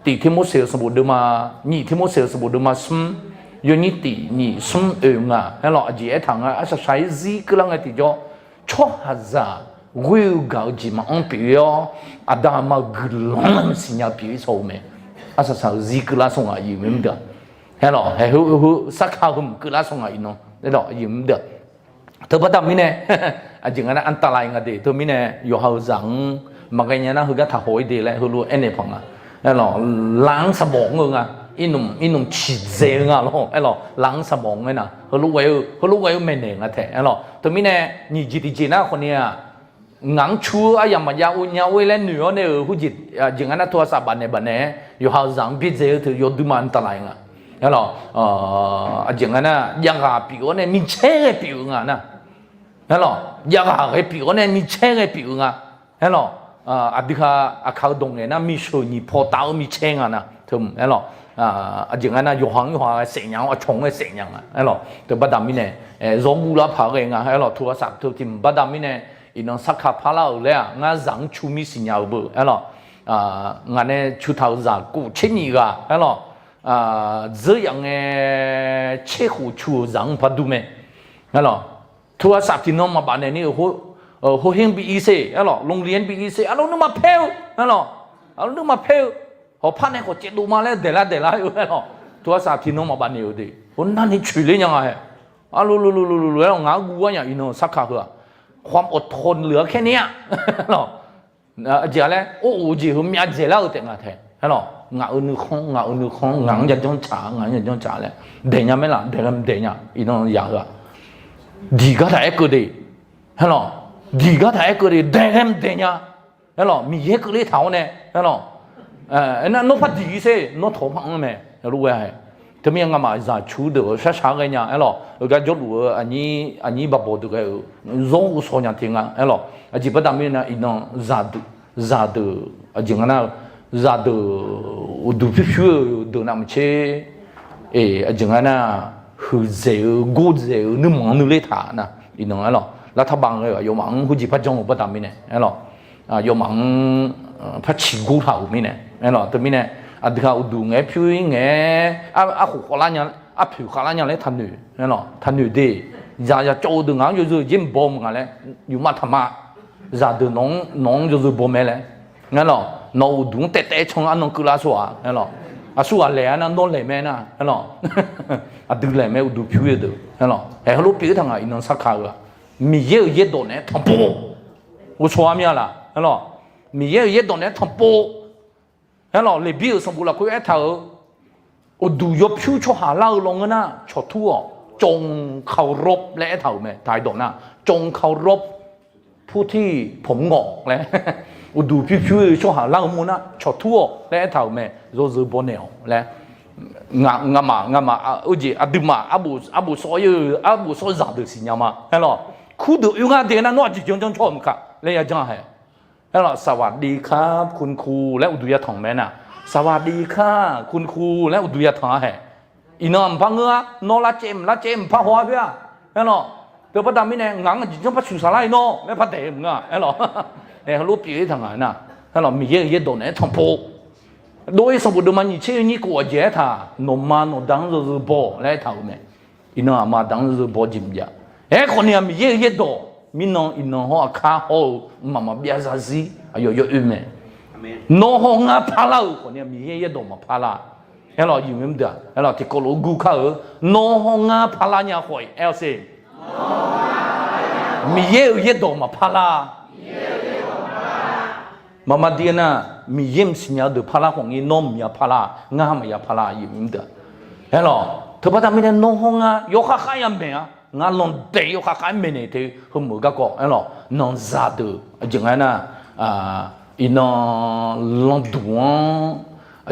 第天冇寫什麼的嘛，你天冇寫什麼的嘛，有你第你啊，係咯，而且堂啊，係實際個啷個地咗，錯下咋，會搞gì mà ông biểu ada mà gulong sinh nhật biểu sao mẹ, asa sao gì cái lá song à gì mới được, hay là hay hu sắc hào hum cái lá song à ino, đấy đó gì mới được, thứ bắt đầu mình nè, chừng anh an tai ngay đấy, thứ mình nè, yêu hào rằng mà cái nhà nó hu cái thà hỏi đấy lại hu lu anh này phong à, hay là lãng sầm bóng người à, inum chỉ dễ ngà lo, hay là lãng sầm bóng cái nào, hu lu quay mình nè ngay thế, hay là thứ mình nè, nhị chỉ chỉ na con nè ngắn chua ai mà giao nhau với lên nữa này ở khu vực những anh thua sa bản này yêu hào rằng biết gì thì yêu đúng man ta lại ngà, hay là những anh yang hà biểu này mình chơi cái biểu ngà nè, hay là yang hà cái biểu này mình chơi cái biểu ngà, hay là đi ha khâu đồng này na mình sửa nhị phò tao mình chơi ngà nè, thầm hay là những anh yêu hoàng sinh nhang chống cái sinh nhang, hay là từ bắt đầu mình này giống như là phá cái ngà, hay là thua sa thua tìm bắt đầu mình này 이런 사카 팔라울래야 나 장추미 시냐고 알아 나네 추타우자 구 체니가 알아 저양의 최후 추장 받두메 알아 투아 삽티노 마 바네니 호행 비이세 알아 롱리엔 비이세 알아 누마 페우 알아 누마 페우 허파네 고 제도마레 데라 알아 투아 삽티노 마 바네요데 온나니 추리냐가 해 알루루루루루 알아 나구와냐 이노 사카가ความอดทนเหลือแค่นี้หรอเจ๋อแล้วโอ้จีหุ่มยาเจ๋อแล้วแต่งาแท้หรองาอุนุคงงังจะจ้องจ๋างาจะจ้องจ๋าแล้วเดี๋ยวไม่ละเดี๋ยวมันเดี๋ยวอีน้องอยากอะดีก็ได้ก็ดีหรอดีก็ได้ก็ดีเดี๋ยวมันเดี๋ยวหรอมีเยอะก็เลยเท่าเนี่ยหรอนั่นนกพัดดีสินกถมพังไหมรู้ไหมทำไมงั้นมาจะชูเดือดช้าๆกันเนี่ยหรอก็จะรู้อันนี้แบบบอกดูกันร้องส่วนอย่างทิ้งอ่ะหรอจีบดามีนะอีน้องจะดูจริงๆนะจะดูดูผิวดูน้ำเชื่อจริงๆนะหูเสียวกูเสียวนึกมองนึกเลยท่านะอีน้องหรอแล้วถ้าบางเลยยมังหูจีพัดจงบดามีเนี่ยหรอยมังพัดชิกูเท่ามีเนี่ยหรอตัวมีเนี่ยดีเขาดูไงผิวไงหัวล้านยังผิวล้านยังเลยทันหนูเนี่ยหรอทันหนูดีจะโจดึงอ่ะอยู่ยิ้มบอมกันเลยอยู่มาทำมาจะดูน้องอยู่บอมเลยเนี่ยหรอน้องดูเตะชงอันน้องกุลาสัวเนี่ยหรอสัวเลยนะน้องเลยแม่นะเนี่ยหรอดูเลยแม่ดูผิวดูเนี่ยหรอเฮ้ยลูกผิวทางอ่ะน้องสักขาวมีเยอะโดนเนี่ยทั้งปู我说咩啦เนี่ยหรอมีเยอะโดนเนี่ยทั้งปูแล้วเราเลยบิวสมบูรณ์เราคุยเถอะอุดูยบผิวชั่วหาเล่าลงนะชดทั่วจงเคารพและเถอะแม่ทายดอกนะจงเคารพผู้ที่ผมงอกและอุดูผิวชั่วหาเล่ามูนะชดทั่วและเถอะแม่โรซบอนเนลและงามาอุจิอดิมาอาบุซอยจ่าเดือดสิญญามาเห็นหรอคู่ดูอยู่งานเดียนะนวดจิจงชอบมั้งค่ะเลยยังจังให้แล้วสวัสดีครับคุณครูและอุดุยะทองแม่น่ะสวัสดีค่ะคุณครูและอุดุยะทองแห่อีน้องพังเงือนอละเจมพังหัวเพื่อแล้วเนาะเดี๋ยวพระดำไม่แน่งังจิตจงพัดสุสาไลโน่ไม่พัดเตะมึงอ่ะแล้วเนี่ยเขารู้ปีที่ทางไหนน่ะแล้วมีเยอะโดนเนี่ยทองโพโดยสมบูรณ์มันยิ่งเชื่อนี่กว่าเจ้าท่านมมันดังจะโบและเท่าแม่อีน้องมาดังจะโบจิมยาคนนี้มีเยอะโดมินองอินองหัวข้าหัวมาเบียซาซีอายุเยอะไหมน้องงาพาราคนนี้มีเยอะดมาพาราเฮ้ยเราอยู่ไม่ได้เฮ้ยเราที่กลูกูข้าน้องงาพาราเนี่ยหอยเอลซีมีเยอะดมาพารามาเดียนะมีเยี่ยมสิ่งเดียวพาราของอีน้องมีพารางาไม่พาราอยู่ไม่ได้เฮ้ยเราถ้าพอทำไม่ได้น้องงายกข้าขยันเบียงานลงเตยข้าขายไม่เนี่ยที่เขาหมู่ก็เฮ้ยเราน้องซาดูจังไงนะอีน้องลงดู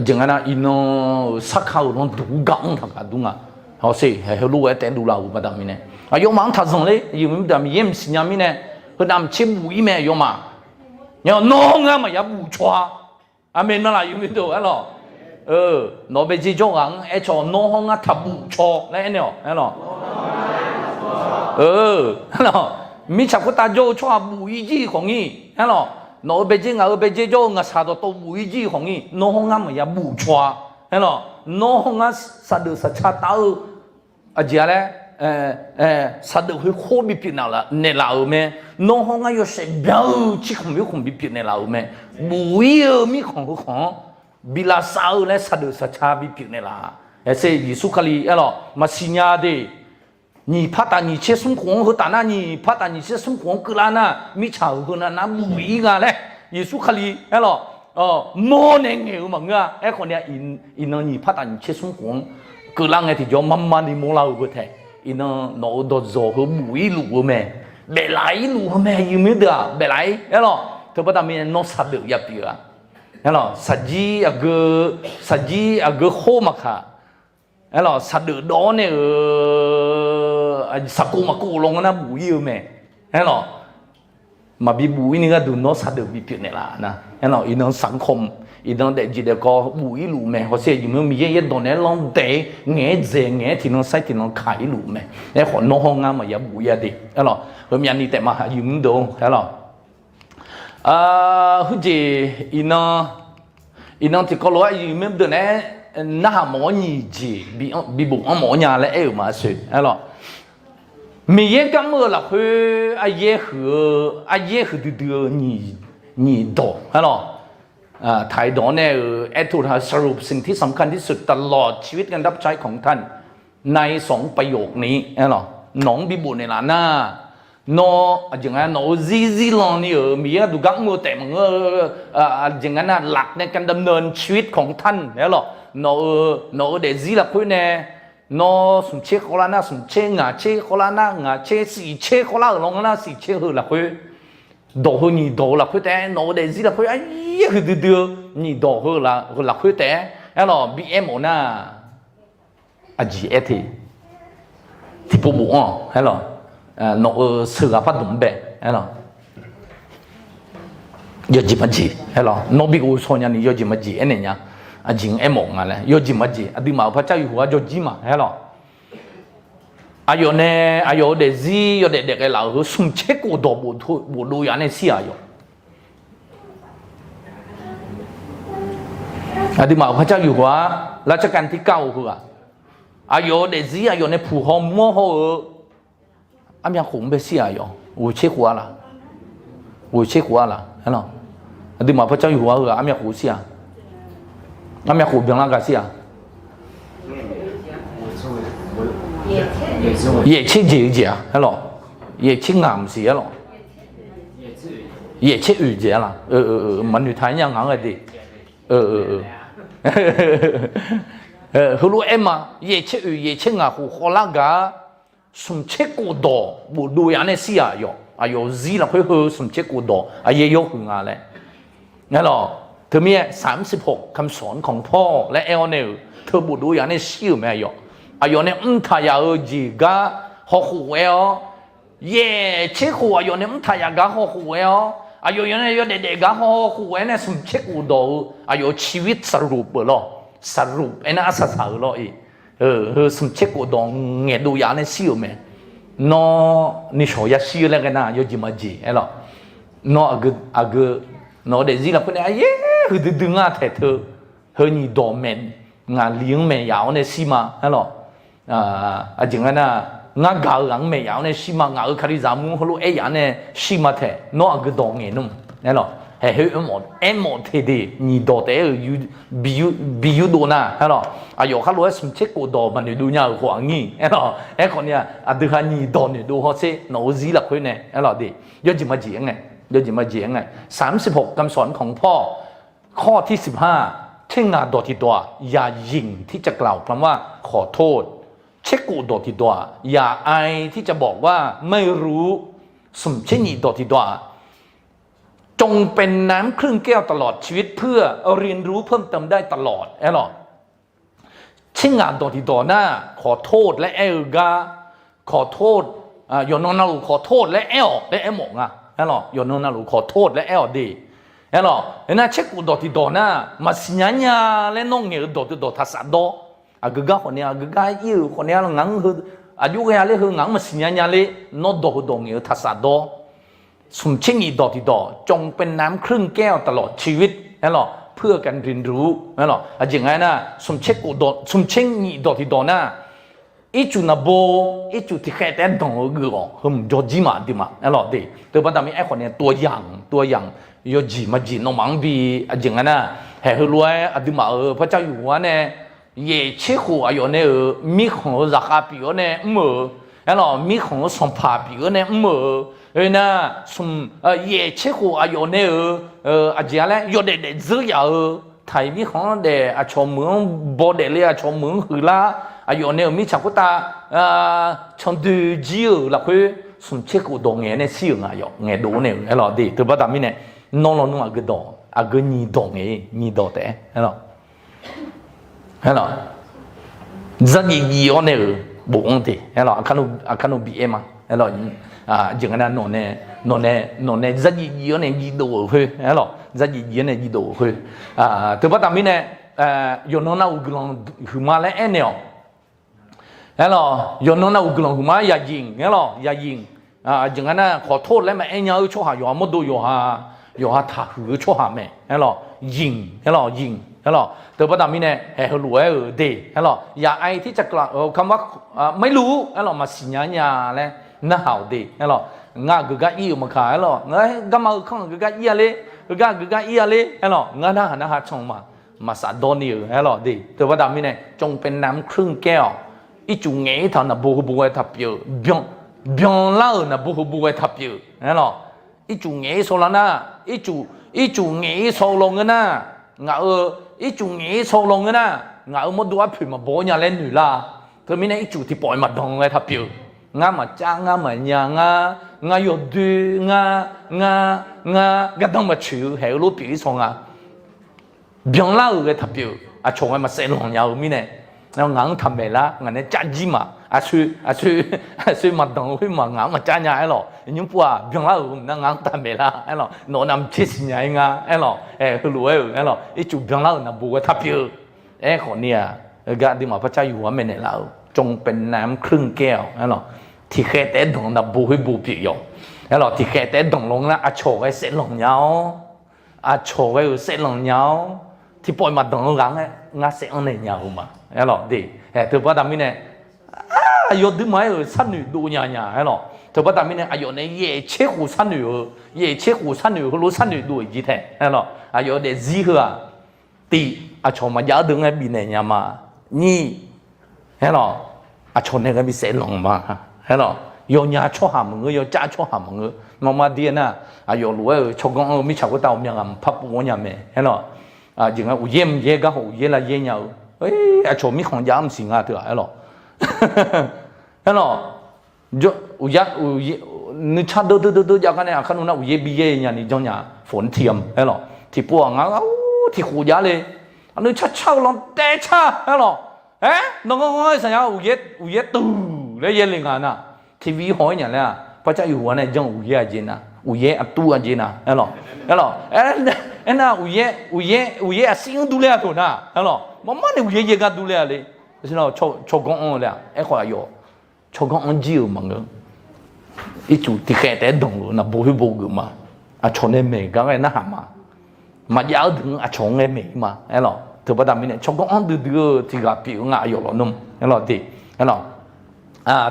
จังไงนะอีน้องสักข้าวลงดูกังทักดูงะเขาสิให้รู้ว่าแต่ดูเราไม่ได้ไม่เนี่ยยกมังทัศน์เลยอยู่ไม่ได้มีเยี่ยมสิ่งนี้เนี่ยเขาทำชิมบุยแม่ยกมาเนี่ยน้องอ่ะมันอย่าบุชัวอเมนมาละอยู่ไม่ได้หรอโนเบจิโจ้กังชอน้องอ่ะทับบุชัวแล้วเนี่ยหรอหรอมีฉับก็ตาโจ้ชัวบุยจีของนี่หรอ nó bây giờ cho ngã sao đó tôi mũi gì không nhỉ nó không ngắm mà ya bù choa hay là nó không ngắm sao được sao cha tao à gì đấy sao được hơi khó bị biết nào là nè là ở mẹ nó không ngắm yo sẽ béo chỉ không biết nè là ở mẹ mũi ở mi không bị là sao đấy sao được sao cha bị biết nè là sẽ Giêsu Kitô ấy là mà xin nhà đi你怕打你切生活和打那你怕打你切生活个啦那米炒和那不一个嘞，耶稣克里哎咯莫能有嘛个哎可能因那你怕打你切生活个啦哎，就慢慢的莫老个噻，因那脑到做和不一路咩，别来路咩有没得啊？别来哎咯，他不但没弄杀的也别啊，哎咯，saji aga ho mà khá ấy là sát được đó này sát cô mà cô long nó bùi yêu mẹ ấy là mà bị bùi này cái nó sát được bị chuyện này là nè ấy là nó sáng không nó để gì để có bùi lù mẹ họ sẽ dùng mình cái đồ này long để nghe dễ nghe thì nó sai thì nó khai lù mẹ ấy họ nó không ngang mà giờ bùi đi ấy là hôm nay đi tại mà dùng đồ ấy là cái gì nó thì có lỗi gì mấy đứa này na mỏ nhì gì bị bụng mỏ nhà lại eo mà sự ấy lo mình yên cảm ơn là hơi ai hử đưa nhì đổ ấy lo thái độ này ởทุนสรุปสิ่งที่สำคัญที่สุดตลอดชีวิตการรับใช้ของท่านในสองประโยคนี้ไอ้หรอน้องบิบุในร้านน่ะnó chẳng hạn nó gì lo nhiềuมีดูกังมือแต่มันchẳng hạn làหลักในการดำเนินชีวิตของท่านเนี่ยหรอnó để gì là cái này nó sủng chế khó là na sủng chế ngã chế khó là na ngã chế sĩ chế khó là nó na sĩ chế hơn là cái đồ hơn nhị đồ là cái té nó để gì là cái ấy cái đưa nhị đồ hơn là cái té ấy là bị em ổn à gì ấy thì bộ bộ hay là nó sửa phát động bè hay là giờ gì mà gì hay là nó bị u soi nhà này giờ gì mà gì anh này nhá chính em mong à này giờ gì mà gì đi mà phải chơi hùa giờ gì mà hay là giờ này giờ để gì giờ để cái lão hứa sung chết của đồ bộ đôi anh này xí giờ đi mà phải chơi hùa là chắc cần thì cao hùa giờ để gì giờ này phù hợp mua hồ anh em không biết gì à yo, tôi chết quá là, hay là, đi mà phải chơi hùa rồi, anh em không gì à, anh em không biết làm cái gì à, ye chết gì à, hay là, ye chết ngàm gì à, ye chết gì à, mình người Thái nhau ngắn cái gì, lúc em mà ye chết ngà hồ khó là cả sum chết cổ đỏ bộ đôi anh ấy xí à yo gì là phải hơi sum chết cổ đỏ ye yo hưởng à lẽ nghe lo thứ mấy 36คำสอนของพ่อและเอลเนี่ยเธอbộ đôi anh ấy xí mà yoเนี่ยthay à gì cả họ khổ ye chết khổ yoเนี่ยthay à cả họ khổ yoเนี่ยyo để cả họ khổเนี่ยsum chết cổ đỏ yo ชีวิตสรุปเหรอสรุปไอ้น่ะสรุปเหรอsum chết của đó nghe đồ giá này siêu mẹ nó ni số giá siêu là cái nào yo gì mà gì ấy lo nó nó để gì là cái này hư đừng ngã thế thơ hơi nhị đồ mẹ ngã liếng mẹ giáo này xí mà ấy lo chẳng hạn là ngã gạo gắng mẹ giáo này xí mà ngã ở cái gì muốn hồi ấy giáo này xí mà thế nó đồ nghe nung ấy lo hơi em một thế đi nhị đồ thế bị đồ na hay là giờ khác lúc sum chết của đồ mà người đồ nhà hoàng nghi hay là còn nha từ hai nhị đồ người đồ họ sẽ nấu gì là cái này hay là đi giờ gì mà gì ngay 36คำสอนของพ่อข้อที่15เช่นงานดอที่ตัวอย่าหยิ่งที่จะกล่าวคำว่าขอโทษเช็คกูดอที่ตัวอย่าอายที่จะบอกว่าไม่รู้สมเช่นnhịดอที่ตัวจงเป็นน้ำครึ่งแก้วตลอดชีวิตเพื่อเรียนรู้เพิ่มเติมได้ตลอดไอ้หรอชิงงานตัวที่ต่อหน้าขอโทษและเอลกาขอโทษยอนนาลูขอโทษและเอลหมงอ่ะไอ้หรอยอนนาลูขอโทษและเอลดีไอ้หรอเห็นไหมเช็คกูตัวที่ต่อหน้ามาสิญญาและน้องเงี้ยตัวทัศน์ดอกึกะคนเนี้ยกึกะยิ่งคนเนี้ยงังคืออายุแค่เลยคืองังมาสิญญาเลยน้องตัวเงี้ยทัศน์ดอ สมเช่นนี้ดอที่ดอจงเป็นน้ำครึ่งแก้วตลอดชีวิตนั่นหรอเพื่อการเรียนรู้นั่นหรออย่างไงนะสมเช่นกูดอสมเช่นนี้ดอที่ดอนะอีจุนโบอีจุที่แค่แต่ดองก็คือมันจอจีมาดีมานั่นหรอดีแต่พอตอนนี้ไอ้คนเนี่ยตัวอย่างยอจีมาจีน้องมังบีอย่างไงนะเฮ้ยรวยดีมาพระเจ้าอยู่หัวเนี่ยเย่เชื่อหัวอยู่เนี่ยมีของราคาปีเนี่ยมือนั่นหรอมีของสมภาปีเนี่ยมือนะสมเย่เชื่อหัวอยู่เนี่ยอย่างไรอยู่เด็ดซื้อยาไทยมีของเด็ดชมเมืองบ่เด็ดเลยชมเมืองหือละอยู่เนี่ยมีชาวกุตาชมดูจีละคือสมเชื่อกูดงเงี้ยเนี่ยสิ่งอยู่เงี้ยดูเนี่ยนั่นหรอดีแต่พอตอนนี้เนี่ยน้องๆก็ดองก็นี่ดองเงี้ยนี่ดองแต่นั่นหรอrất nhiều này bụng thì là khăn nó bị em là chừng là nó này rất nhiều này đi đồ hơi là rất nhiều này đi đồ hơi từ bắt đầu mình này giờ nó nào cũng hùm lại em nè là giờ nó nào cũng hùm ya dinh ya dinh chừng là khó thốt lại mà em nhớ cho hà giờ mất đồ giờ hà thả hứa cho hà mẹ là dinh dinh là từ bắt đầu mình này hiểuรู้ดีอย่าไอที่จะกล่าวคำว่าไม่รู้มาสิญญาเลยน่าหาดีงาก็อีมาขายงาก็มาข้างก็อีเลยก็อีเลยงาหน้าชงมาสะดอนี่ดีtừ bắt đầu mình này จงเป็นน้ำครึ่งแก้วอีจุงเงี้ยท่านน่ะบุกทับเยอะเบียงเล่าน่ะบุกทับเยอะอีจุงเงี้ยโซลาน่ะอีจุงเงี้ยโซลงน่ะงาอีจุงเงี้ยโซลงน่ะงาไม่ดูว่าผิวมาบ่อยาเล่นหนูล่ะเธอมีเนี่ยอีจุที่ปล่อยมาดองเลยทับเยอะงามาจ้างงามาหยางงาหยดดูงาก็ต้องมาชิวเฮลูปีส่งเบียงเล่าเลยทับเยอะชงให้มาเสร็จลงยาวมีเนี่ยแล้วงาทำไปละงาเนี่ยจ้าจีมาช่วยมาดองให้มางามาจ้างยายังปัวเบียงเล่านั่งงาทำไปละโน่นนำชิดสิยางคือรู้อีจุเบียงเล่าน่ะบัวทับเยอะคนเนี่ยก็ดีมาพระเจ้าอยู่หัวเมนเนี่ยเราจงเป็นน้ำครึ่งแก้วที่แค่แต่ดองน่ะบัวให้บัวเปียกที่แค่แต่ดองลงนะโชว์ให้เสร็จลงยาวโชว์ให้เสร็จลงยาวที่ปล่อยมาดองงาเสร็จลงเนี่ยยาวมาดีถือว่าทำมิเนี่ย有的买三女多年年，係咯，就不但咩呢？有呢夜切胡三女，夜切胡三女和羅三女多一啲，係咯，有啲字呵，第從嘛有啲嘅邊嚟嘛，你係咯，從那個邊寫龍嘛，係咯，有人錯下門嘅，有假錯下門嘅，媽媽啲呢，有羅錯講咪錯個道名啊，唔拍我人咩，係咯，而家有嘢唔嘢嘅好嘢啦嘢有，錯咪行也唔成啊，對係咯。就你差多อย่างกันเนี่ยขนุนน่ะอุยเนี่ยนี่จังเนี่ยฝนเทียมที่ปัวงาที่หูยาเลยอันนี้ชัดลองแต่ชัดน้องๆสัญญาอุยตู่เลยเย็นเลยกันนะทีวีหอยเนี่ยแหละพระเจ้าอยู่หัวเนี่ยจังอุยจีนะอุยอัตัวจีนะน่ะอุยสิ่งดูแลตัวนะมันเนี่ยอุยกันดูแลเลย是咯，做工安了，一块有，做工安只有忙个，一做地开得动了，那不会不个嘛，做那美刚才那哈嘛要等做那美嘛，哎咯，特别大明呢，做工安这个表有了弄，哎咯的，哎咯，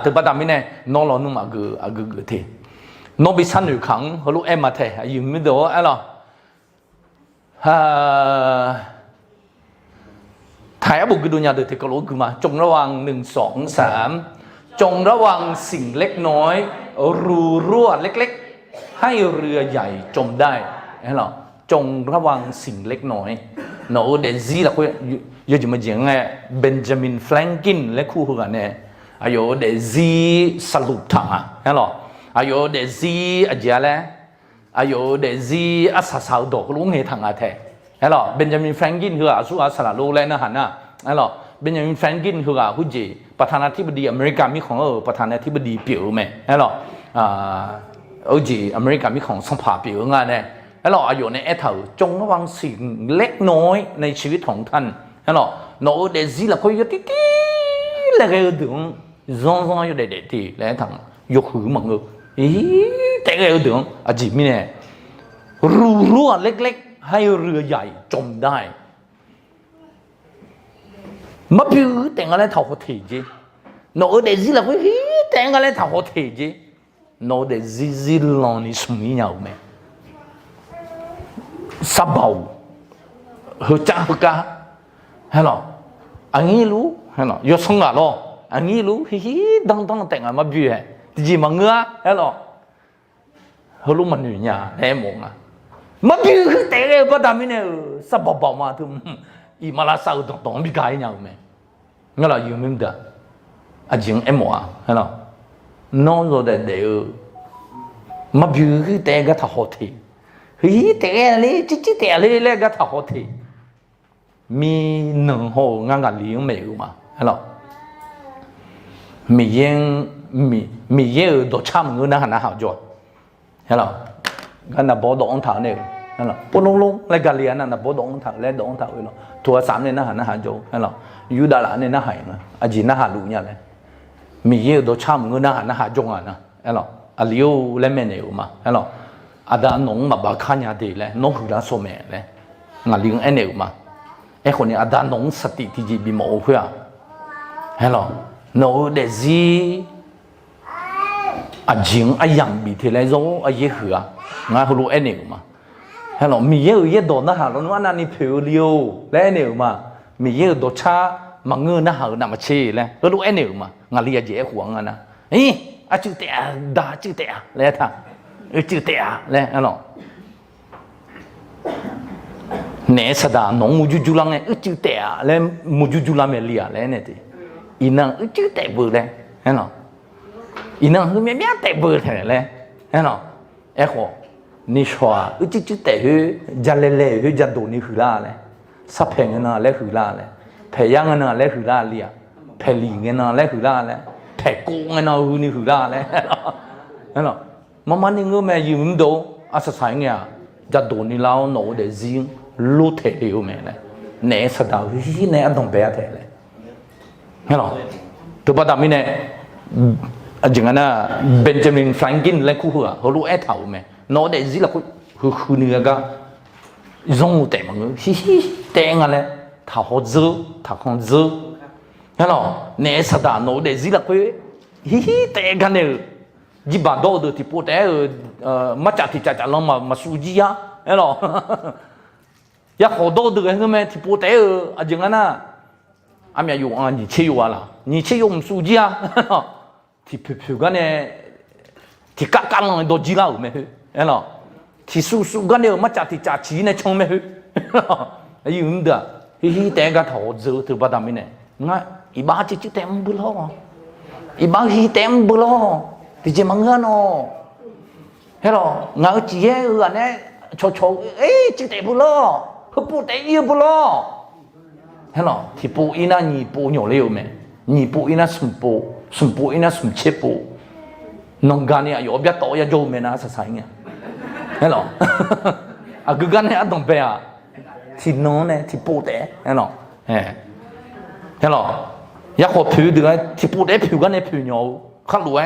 特别大明呢，弄了弄嘛个的，弄比三女扛和路哎嘛的，有没得哎咯，ถ่ายบุกดูญาเดือดกระโหลกมาจงระวัง1 2 3จงระวังสิ่งเล็กน้อยรูรั่วเล็กๆให้เรือใหญ่จมได้เหรอจงระวังสิ่งเล็กน้อยเนาะเดซี่ละคุยยจะมาเจียงไงเบนจามินแฟรงกินและคู่กันเนี่ยอายุเดซี่สรุปถังเหรออายุเดซี่อะไรแล้วอายุเดซี่อาสาดอกลุงเหถังอาเท係咯，เบนจามินแฟรงกินคือสู้อาสาโลกเลยนะฮันน่ะ係咯เบนจามินแฟรงกินคือหุ่นจีประธานาธิบดีอเมริกามีของประธานาธิบดีเปี่ยวไหม係咯หุ่นจีอเมริกามีของสภาเปี่ยวงานเนี่ย係咯อายุในเถาจงระวังสิ่งเล็กน้อยในชีวิตของท่าน係咯โน้ตเดซี่ละคุยติ๊ๆแล้วก็ถึงร้องอยู่เด็ดๆที่แล้วทางยกหือมัง แต่ก็เดี๋ยวอาจีมีเนี่ยรูรั่วเล็กๆให้เรือใหญ่จมได้มาพิวแต่งอะไรเท่าหัวทีจีโน้ตเดซิละคุยแต่งอะไรเท่าหัวทีจีโน้ตเดซิลองนี่สมัยยังไม่สับเบาหัวจ้าหัวกาเฮ้ยหรออันนี้รู้เฮ้ยหรอยศงอ่ะหรออันนี้รู้ดังแต่งอะไรมาพิวจีมังเงือเฮ้ยหรอเฮ้ยรู้มันอยู่เนี่ยเฮ้ยมองอ่ะมาพิวคือแต่งอะไรก็ทำไม่เนี่ยสับเบามาถึงอีมาลาสาวต้องมีกายยังไม่งั้นเราอยู่ไม่ได้อาจริงเอ็มวะเห็นหรอน้องเราเดี๋ยวมาบิวคือแต่ก็ท้าหัวทีแต่เลยจิ๊แต่เลยก็ท้าหัวทีมีหนึ่งหัวงั้นก็เลี้ยงไม่รู้มาเห็นหรอมีเยอะตัวช้ำเงินนะฮะนะหาจอดเห็นหรองั้นน่ะบอกดองถาวเนี่ยเห็นหรอปนลงเลยกันเลี้ยงน่ะบอกดองถาวเลยดองถาวเลยทัวร์3เนี่ยนะหาจอดเห็นหรอยูดาลาเนี่ยนะหายนะอาจีนะหาลูเนี่ยเลยมีเยอะตัวช้ำเงินนะหาจงอ่ะนะเห็นหรออาลิโอเล่มเนี่ยอยู่มาเห็นหรออาดานงมาบ้าขันยาดีเลยน้องหุ่นละสมัยเลยงานเลี้ยงเอ็นเนี่ยอยู่มาไอ้คนนี้อาดานงสติที่จีบีมาโอ้เพื่อเห็นหรอโน้เดซีอาจิงอายังบีที่ไรโซ่อาเยอะหัวงานหุ่นเอ็นเนี่ยอยู่มาเห็นหรอมีเยอะโดนนะฮะแล้วนั่นนี่เพียวเลี้ยวแล้วเนี่ยอยู่มามีเยอะตัวช้ามังเงินนะฮะน่ามาเชี่ยเลยแล้วรู้เอ็นเนี่ยมางานเรียนเจ้าหวงนะอาจืดแต่ด่าจืดแต่เลยท่าจืดแต่เลยอะไรเนี่ยสดาน้องมุจูจูลังเนี่ยจืดแต่เลยมุจูจูลังไม่เลียเลยเนี่ยทีอีนั่งจืดแต่เบื่อเลยเห็นหรออีนั่งคือไม่แต่เบื่อเลยเห็นหรอเอ้ข้อนี่ชัวจืดแต่คือจะเล่คือจะโดนนี่คือละเลยสับเพงเงินอะไรคือละเลยเพย์ยังเงินอะไรคือละเลียเพย์ลีเงินอะไรคือละเลยเพย์กูเงินอะไรคือละเลยเห็นหรอมันนี่เงินแม่ยืมดูอาศัยเงี้ยจะโดนนี่เราโน้ตเดซิงรู้เท่าอยู่ไหมเลยเนี่ยสตาร์ที่เนี่ยต้องไปอะไรเลยเห็นหรอตัวประดามีเนี่ยจังงั้นนะเบนจามินแฟรงกินและคู่หัวเขารู้เท่าไหมโน้ตเดซิละคือเนี่ยก็用แต่มันแต่งั้นเลยถ้าเขาซื้อถ้าเขาซื้อเห็นหรอเนี่ยสตาร์โน้ตเดซิละคุยแต่กันเนี่ยจีบดอดที่พูดแต่มาจากที่จะลองมาสู้จีอ่ะเห็นหรออยากขอดอดกันใช่ไหมที่พูดแต่จังงั้นนะอามีอยู่นี่เชี่ยวละนี่เชี่ยวมันสู้จีอ่ะที่ผิวกันเนี่ยที่กักลองดอจีละไม่เห็นหรอที่สู้กันเนี่ยมาจากที่จะชี้ในช่องไม่เห็นไอ้ยืมเด้อแต่ก็ถอดซื้อถือประดามิเนี่ยงั้นอีบ้าจิตเต็มบุล้ออีบ้าเต็มบุล้อที่จะมังเงินอ๋อเห็นหรองั้นจีเอ๋เนี่ยโชว์จิตเต็มบุล้อเขาพูดแต่ยี่บุล้อเห็นหรอที่ปูอีน่านี่ปูหยอเลยไหมนี่ปูอีน่าสุ่มปูอีน่าสุ่มเชปูน้องกันเนี่ยอยู่แบบโตอย่าโจมนะสักสิ่งเนี่ยเห็นหรอกูกันเนี่ยต้องไปอ่ะที่น้องเนี่ยที่ปูแต่เห็นหรอเห็นหรออยากขอผิวดึงที่ปูแต่ผิวกันเนี่ยผิวเหนียวข้ารู้ไหม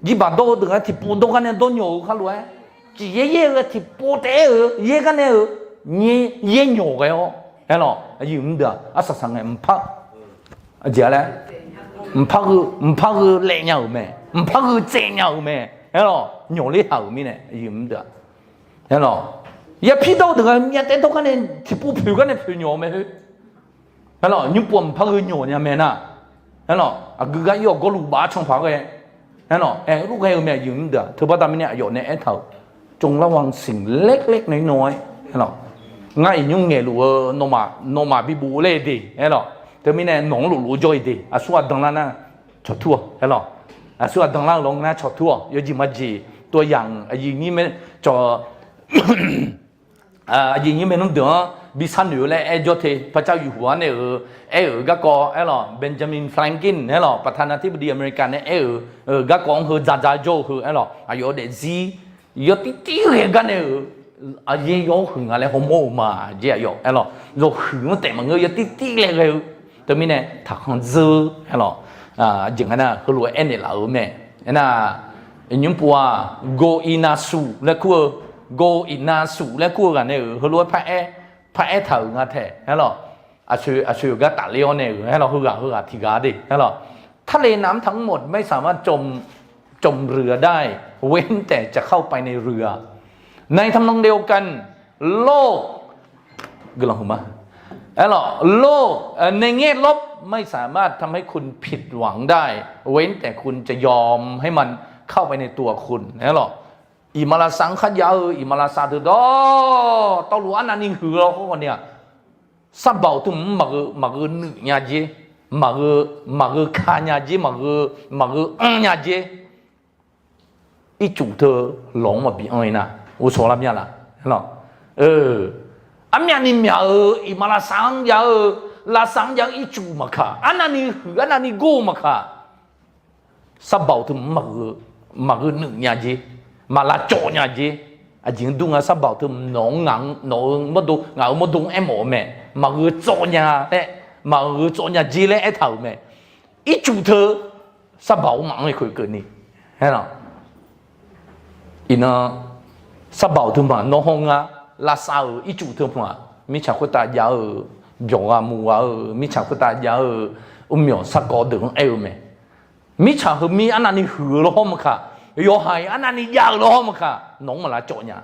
ยี่บ้านโตดึงที่ปูโตกันเนี่ยโตเหนียวข้ารู้ไหมจีเย่ๆที่ปูแต่เย่กันเนี่ยเนี่ยเย่เหนียวกันอ๋อเห็นหรอยืมเด้อสักสิ่งเนี่ยไม่พักเจ๋อเลยไม่พักเลี้ยงเอาไหมไม่พักเจ๊งเอาไหมเห็นหรอเหนียวเลยเอาไหมเนี่ยยืมเด้อเห็นหรออย่าพี่โตดึงอย่าแต่โตกันเนี่ยที่ปูผิวกันเนี่ยผิวเหนียวไหมเห็นหรอยุ่งปวดพักเหนียวเนี่ยแม่น่ะเห็นหรอกูก็ยกก็ลูกบ้าช่องพักเลยเห็นหรอลูกให้เอาแม่ยืมเด้อถือว่าตอนนี้อยู่ในเท่าจงระวังสิ่งเล็กๆน้อยๆเห็นหรอง่ายยุ่งเงี้ยรู้โนมาบิบูเลยดีเห็นหรอแต่ไม่แน่หนองหลุจอยดีส่วนดังนั้นนะชดทั่วเห็นหรอส่วนดังนั้นลงนะชดทั่ว有几么几ตัวอย่างอย่างนี้ไม่จะอย่างนี้ไม่ต้องเดือดบิสันอยู่เลยจดที่พระเจ้าอยู่หัวเนี่ยก็ก็หรอเบนจามินแฟรงกินหรอประธานาธิบดีอเมริกันเนี่ยก็ก็คือจ่าโจ้คือหรออยู่เด็กซีอยู่ที่เรื่องกันเนี่ยยัง有很อะไร好冇嘛这样หรอ有很แต่มัน有ที่เลยแต่ไม่เนี่ยถ้าเขาซื้อหรออย่างนั้นนะเขารู้เอ็นเนี่ยเราเนี่ยน่ะ nhưng bùa go inasu là cua go inasu là cua cái này hơi lúa phải thở ngã thế hay là chú cái tả liêu này hay là hư gà thì gà đi hay là ทะเลน้ำทั้งหมดไม่สามารถจมเรือได้เว้นแต่จะเข้าไปในเรือในทำนองเดียวกันโลกกำลังมาโลกในแง่ลบไม่สามารถทำให้คุณผิดหวังได้เว้นแต่คุณจะยอมให้มันเข้าไปในตัวคุณนะหรออิมาลาสังขยาอิมาลาซาตุดอตอหลวอันนั้นนี่คือเราคนเนี่ยสับเบาถึงมักหนึ่งยาเจมักขายาเจมักยาเจ一主的龙嘛比安那，我错了咩啦？喏，阿咩你苗伊马拉桑呀拉桑呀一主嘛卡，安那你go嘛卡，啥包都马个女伢子，马拉做伢子，啊，前东啊啥包都农么东哎么咩，马个做伢嘞，马个做伢子嘞一头咩，一主的啥包忙的佢你，係啦。อินะสบายทุกมาน้องอ่ะลาซาอีจูทุกมามิชาคุตายาหยองอามัวมิชาคุตายาเหมียวสักกอดึงเอวเมมิชาคือมีอันนั้นนี่หือล้อมค่ะโยหายอันนั้นนี่ยากล้อมค่ะน้องมาละจ่อเนี่ย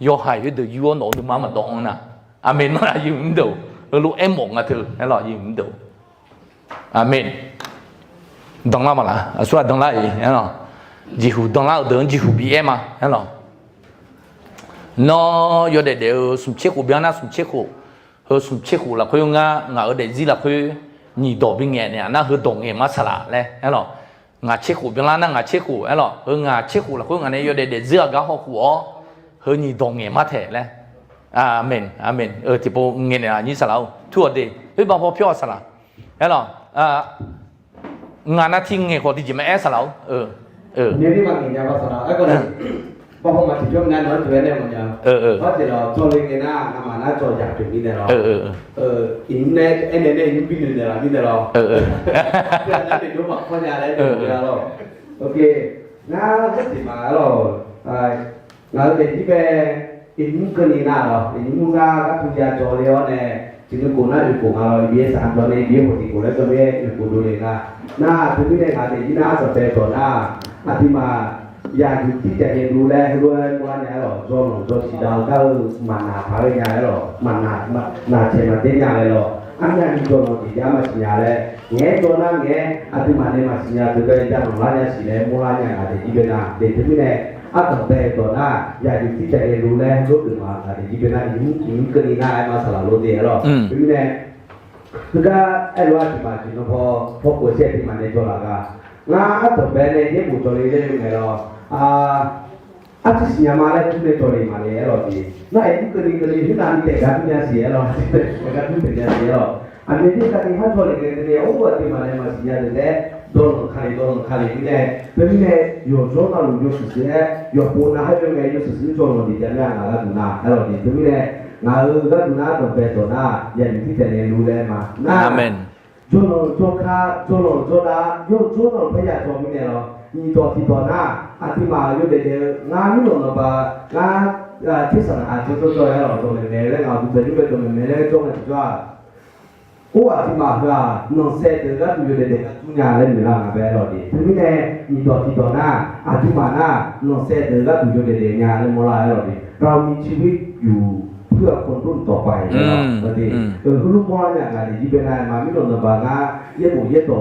โยหายก็เดือดยัวน้องดูมาดองนะอาเมนมาละยืมดูรู้เอ็มมงอ่ะเธอให้เรายืมดูอาเมนดองละมาละส่วนดองละอีให้เรา几乎当老等几乎毕业嘛，係咯。nó有để sum chiếc của biển na sum chiếc của hơi sum chiếc của là khơi ngã ở để gì là khơi nhị đồ bên nghe nè na hơi đồ nghe mà xả lạ lẽ係lo ngã chiếc của biển na ngã chiếc của係lo hơi ngã chiếc của là khơi ngã này有để gì cái họ của hơi nhị đồ nghe mà thế lẽ amen thì bộ nghe nè như xả lạ thua đi hơi bao bao phiêu xả lạ係lo ngã na thiên nghe họ thì chỉ mà xả lạ nếu như mà mình nhà vào sau đó cái bao hôm mà chỉ cho nên nói chuyện này mà nhờ có thể là cho lên cái na mà na cho giảm chuyện như thế nào in này anh này in pin như thế nào như thế nào cái này thì đúng mà con nhà đấy được rồi ok na cái gì mà rồi na cái gì về in cái gì nào rồi in mua ra các thứ gia cho liệu này chính cô na được cô nào biết sản phẩm này biết một tí cô đấy cho biết được cô đối là na thứ này là thì na sẽ về cho naที่มาอยากอยู่ที่จะเรียนรู้และรู้ว่าเนี่ยหรอโจมโจสีดาวก็มันหาพาเลยเนี่ยหรอมันหาเชมาเตียเนี่ยเลยหรออันนี้โจมสีดาวมาสิเนี่ยเลยเงี้ยโจนั่งเงี้ยที่มาเนี่ยมาสิเนี่ยตัวก็จะทำร้านเนี่ยสิเนี่ยมูร้านเนี่ยอะไรที่เป็นอะไรเดี๋ยวที่เนี่ยตั้งแต่ตัวน่ะอยากอยู่ที่จะเรียนรู้และรู้ถึงว่าอะไรที่เป็นอะไรยิ่งก็นี่น่ามาสลับรู้ดีหรอที่เนี่ยคือก็ไอ้รู้ว่าที่มาที่น้องพอโคเชที่มาเนี่ยโจละก็งาอัตเบเน่ที่ผู้จริญเลยไงล่ะอัตสิญามาเลยทุกเรื่องจริญมาเลยหรอที่น่าเอ็นก็นี่ที่นั่นเด็กกันเนี่ยเสียหรอเด็กกันเนี่ยเสียหรออันนี้ที่การที่เขาจริญเนี่ยโอ้โหที่มาเลยมาสิญาเลยโดนขันเนี่ยเป็นเนี่ยอยู่โจนาลูอยู่สุดเนี่ยอยู่ปูนาให้เป็นไงอยู่สุดโจนาดีจังเลยงาละดูนาหรอที่เป็นเนี่ยงาละดูนาตัวเป็นตัวน่ะอย่างที่จะเรียนรู้เลยมาอาเมนโจโนโจดาโยโจโนพยาโจมิเนี่ยหรอมีตัวที่ตัวน่ะอธิมาอยู่เดี๋ยวงานนี่หรอบ่งานที่สนามจุดๆหรอตรงนี้แล้วงานจุดๆตรงนี้แล้วตรงนี้จ้าโอ้อธิมาว่านนเสด็จแล้วอยู่เดี๋ยวทุกอย่างเลยมีร่างแบบหรอดิทีนี้เนี่ยมีตัวที่ตัวน่ะอธิมาน่ะนนเสด็จแล้วอยู่เดี๋ยวงานเลยโมลาหรอดิเรามีชีวิตอยู่เพื่อคนรุ่นต่อไปนะบางทีคุณลุงพ่อเนี่ยงานที่เป็นอะไรมาไม่โดนระบาดนะเยี่ยมต่อ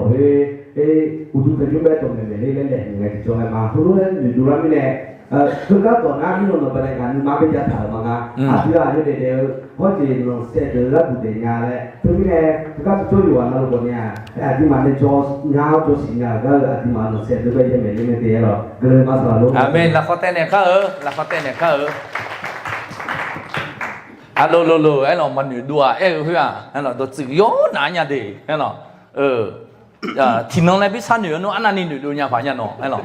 อุดมการยุ่งแบบตรงนี้เลยเล่นไงที่ช่วยมาคุณลุงเนี่ยดูแลไม่แน่คือก็ต่อหน้าไม่โดนระบาดงานมาเป็นยัดถ่ายมาไงอาทิตย์ละเดี๋ยวพอจีนเสร็จแล้วดูเดี๋ยวงานเลยคือไม่แน่คือก็ช่วยอยู่วันละคนเนี่ยอาทิตย์มาเนี่ยจอยาวจอสิงห์ก็อาทิตย์มาเสร็จแล้วไปยังไม่ได้เดี๋ยวก็เลยมาสละลูกอาเมนละข้อเต้นเนี่ยข้าละข้อเต้นเนี่ยข้าလိုအဲ့လိုမနူဒူအဲ့ဟွာအဲ့လိုတော့ယောနာညာတဲ့အဲ့လိုทีน้องเลยพี่สันอยู่เนาะอันนั้นนี่ดูเนี่ยผ่านยันเนาะไอ้หรอ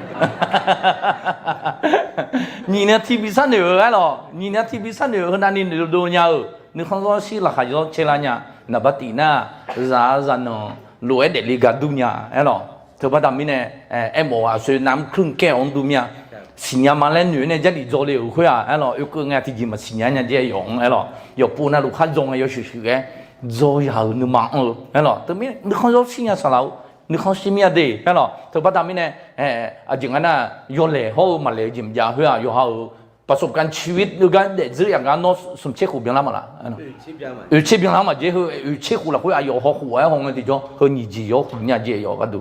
นี่เนี่ยที่พี่สันอยู่ไอ้หรอนี่เนี่ยที่พี่สันอยู่คนนั้นนี่ดูเนี่ยนึกข้างซ้อนสิราคาเยอะเชลาเนี่ยนับตีน่าซาเนาะรวยเด็ดลีกัดดูเนี่ยไอ้หรอ เธอพอดำมิเนี่ยหมอช่วยน้ำครึ่งแก้วดูเมียสิญญามาเล่นอยู่เนี่ยจะดีโจเลยคุยไอ้หรอก็งานที่จริงมาสิญญาเนี่ยจะยองไอ้หรอยกปูน่าลูกค้าจงไอ้ยกชิวๆโจยาวนึกมาไอ้หรอแต่ไม่นึกเขาโจสิญญาสลาวนึกเขาสิมีอะไรไอ้หรอเธอพอดำมิเนี่ยจริงๆนะยอเล่เขามาเลยจิมยาคุยยกเขาประสบการณ์ชีวิตดูกันเด็กซื้ออย่างนั้นโน้สมเช็คหูเบียงละมาละเช็คเบียงละมาเจ้าเช็คหูละคุยยกเขาหัวห้องกันที่จ้าเขาหนีจียกเนี่ยเจ้ายกกันดู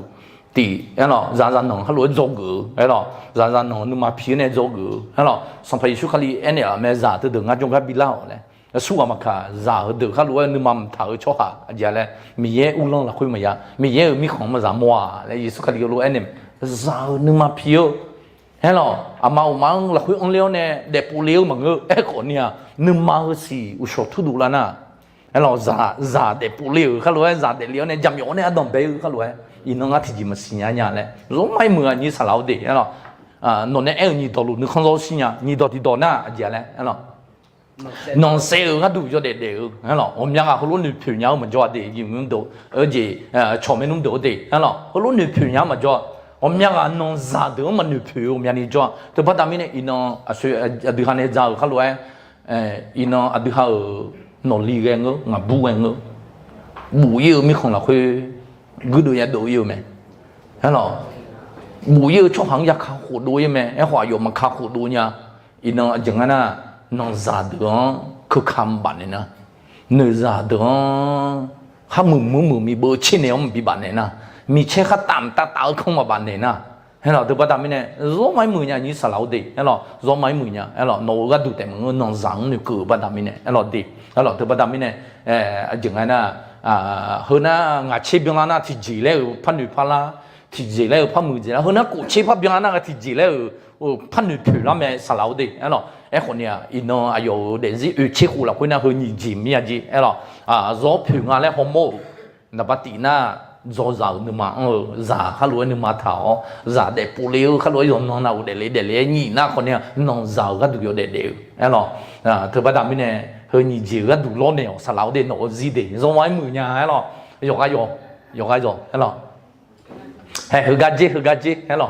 ตีไอ้หรอร้านน้องเขาล้วนโจกูไอ้หรอร้านน้องนึกมาพี่เนี่ยโจกูไอ้หรอสัมภาระชุดเขาลีไอ้เนี่ยแม่จ่าตัวเด็กงานจงกันบิลล่าเลยสู้มาค่ะจ่าเด็กเขาล้วนนึกมาถ่ายชั่วหาอาจจะเลยมีเยอะอุ้งลงละคุยมาเยอะมีเยอะมีของมาจ่ามัวเลยยิสุเขาลีก็ล้วนไอ้เนี่ยจ่านึกมาพี่เฮ้ยหรออามาอุมังละคุยองเลี้ยวเนี่ยเด็กปูเลี้ยวมังไอ้คนเนี่ยนึกมาสิอุชทุดูแล้วนะไอ้หรอจ่าเด็กปูเลี้ยวเขาล้วนจ่าเด็กเลี้ยวเนี่ยจำอยู่เนี่ยอดมเบย์เขาล้วนอีน้องอาทิตย์มาสิญญาเนี่ยแหละรู้ไหมเมื่อนี่สลาวเดียร์เนาะนนเนี่ยนี่ตัวลูกนึกข้างโลสิญญานี่ตัวที่ตัวน่ะเดี๋ยวแหละเนาะน้องเสือก็ดูจะเด็ดเดียวเนาะผมยังเขาลุ้นหนึ่งผิวเหนียวมันจะเดียวยิ่งมันดูชอบไม่นุ่มดูเดียวเนาะเขาลุ้นหนึ่งผิวเหนียวมันจะผมยังน้องซาเดียวมันหนึ่งผิวผมยังนี่จะแต่พอตอนนี้เนี่ยอีน้องดูฮันเนี่ยจะเขารู้อีน้องดูเขานนลีเองงาบูเองบูเยอะมีของเราคือกูดูยังดูอยู่ไหมฮะหรอหมูเยอะชอบหังอยากขาหูดูยังไหมไอ้หัวอยู่มันขาหูดูเนี่ยอีน้องจังงั้นน่ะน้องซาเดือคือคำบันเนี่ยนะเนื้อซาเดือข้ามือมีเบอร์ชิ้นเนี่ยมันปีบันเนี่ยนะมีเช็คข้าตามตาคงมาบันเนี่ยนะฮะหรอตัวประดามเนี่ยรู้ไหมมือเนี่ยนี่สลาวดีฮะหรอรู้ไหมมือเนี่ยฮะหรอโน้ก็ดูแต่มึงน้องสังนี่คือประดามเนี่ยฮะหรอดีฮะหรอตัวประดามเนี่ยจังงั้นน่ะเฮ้ยนะงาเชี่ยงนะที่จีเล่พันหนึ่งพันละที่จีเล่พันมือจีละเฮ้ยนะกูเชี่ยพันนะก็ที่จีเล่พันหนึ่งผิวละแม่สลาวดีไอ้หรอไอ้คนเนี่ยอินโนอายุเดี๋ยวสิเชี่ยหูละคนน่ะเฮ้ยนี่จีมีอะไรไอ้หรอรอผิวงานแล้วฮอร์โมนนับตีน่ะรอจ่าหนึ่งมาจ่าเขารู้หนึ่งมาเท่าจ่าเด็กปูเลี้ยวเขารู้ยอมน้องน่ะเดี๋ยวนี่น่ะคนเนี่ยน้องจ่าก็ดูอยู่เดี๋ยวไอ้หรอเธอประดามเนี่ยเฮ้ยนี่จีก็ดูร้อนเนี่ยสลาวเด่นโอ้จีเด่นร้อนไว้มือเนี่ยไอ้หรอยกไอ้ยกไอ้ไอ้หรอเฮ้ยฮึกาจีไอ้หรอ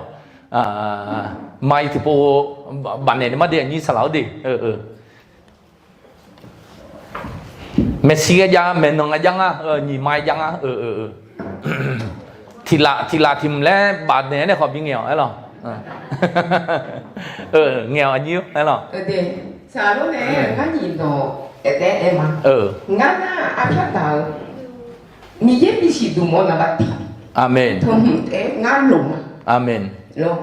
ไม่ที่พอบันเนี่ยมาเดี๋ยวนี้สลาวเด่นเมสซี่ยังเมนงยังนี่ไม่ยังทีละทีมแล้วบันเนี่ยเขาเป็นเงี้ยไอ้หรอเงี้ยอันนี้ไอ้หรอsao lúc này ngã nhìn đồ để em mà ngã na áp sát đầu mi dễ bị xịt đủ món là bắt tị amen thùng thế ngã lủng amen lo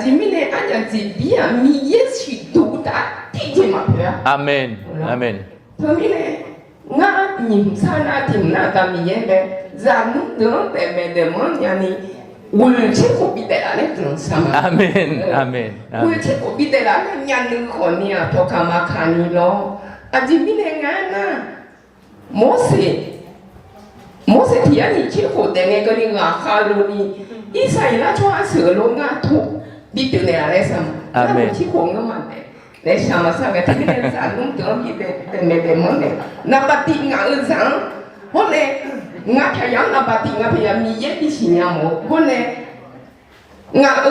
chỉ mi này anh nhận gì bị mi dễ xịt đủ đã tị gì mà phải amen amen thùng mi này ngã nhìn sang na tìm na ta mi dễ để giảm nước nữa để món nhà này 울체코 비대라네 그런 상황. 아멘. 울체코 비대라네 냐는 거니야 도카마카니로 아직 미네가나 모세 디아니 체코 땡에 거리가 하루니 이사이나 좋아서로가 토 비대라네서 아멘. 체코 응만데 내 샤마사가 되는 사람 더 비대 때문에 뭐네 나빠띵가 의상 혼내 ngã theo giống là bà tiền ngã bây giờ mi dễ đi xì nhà một hôm nay ngã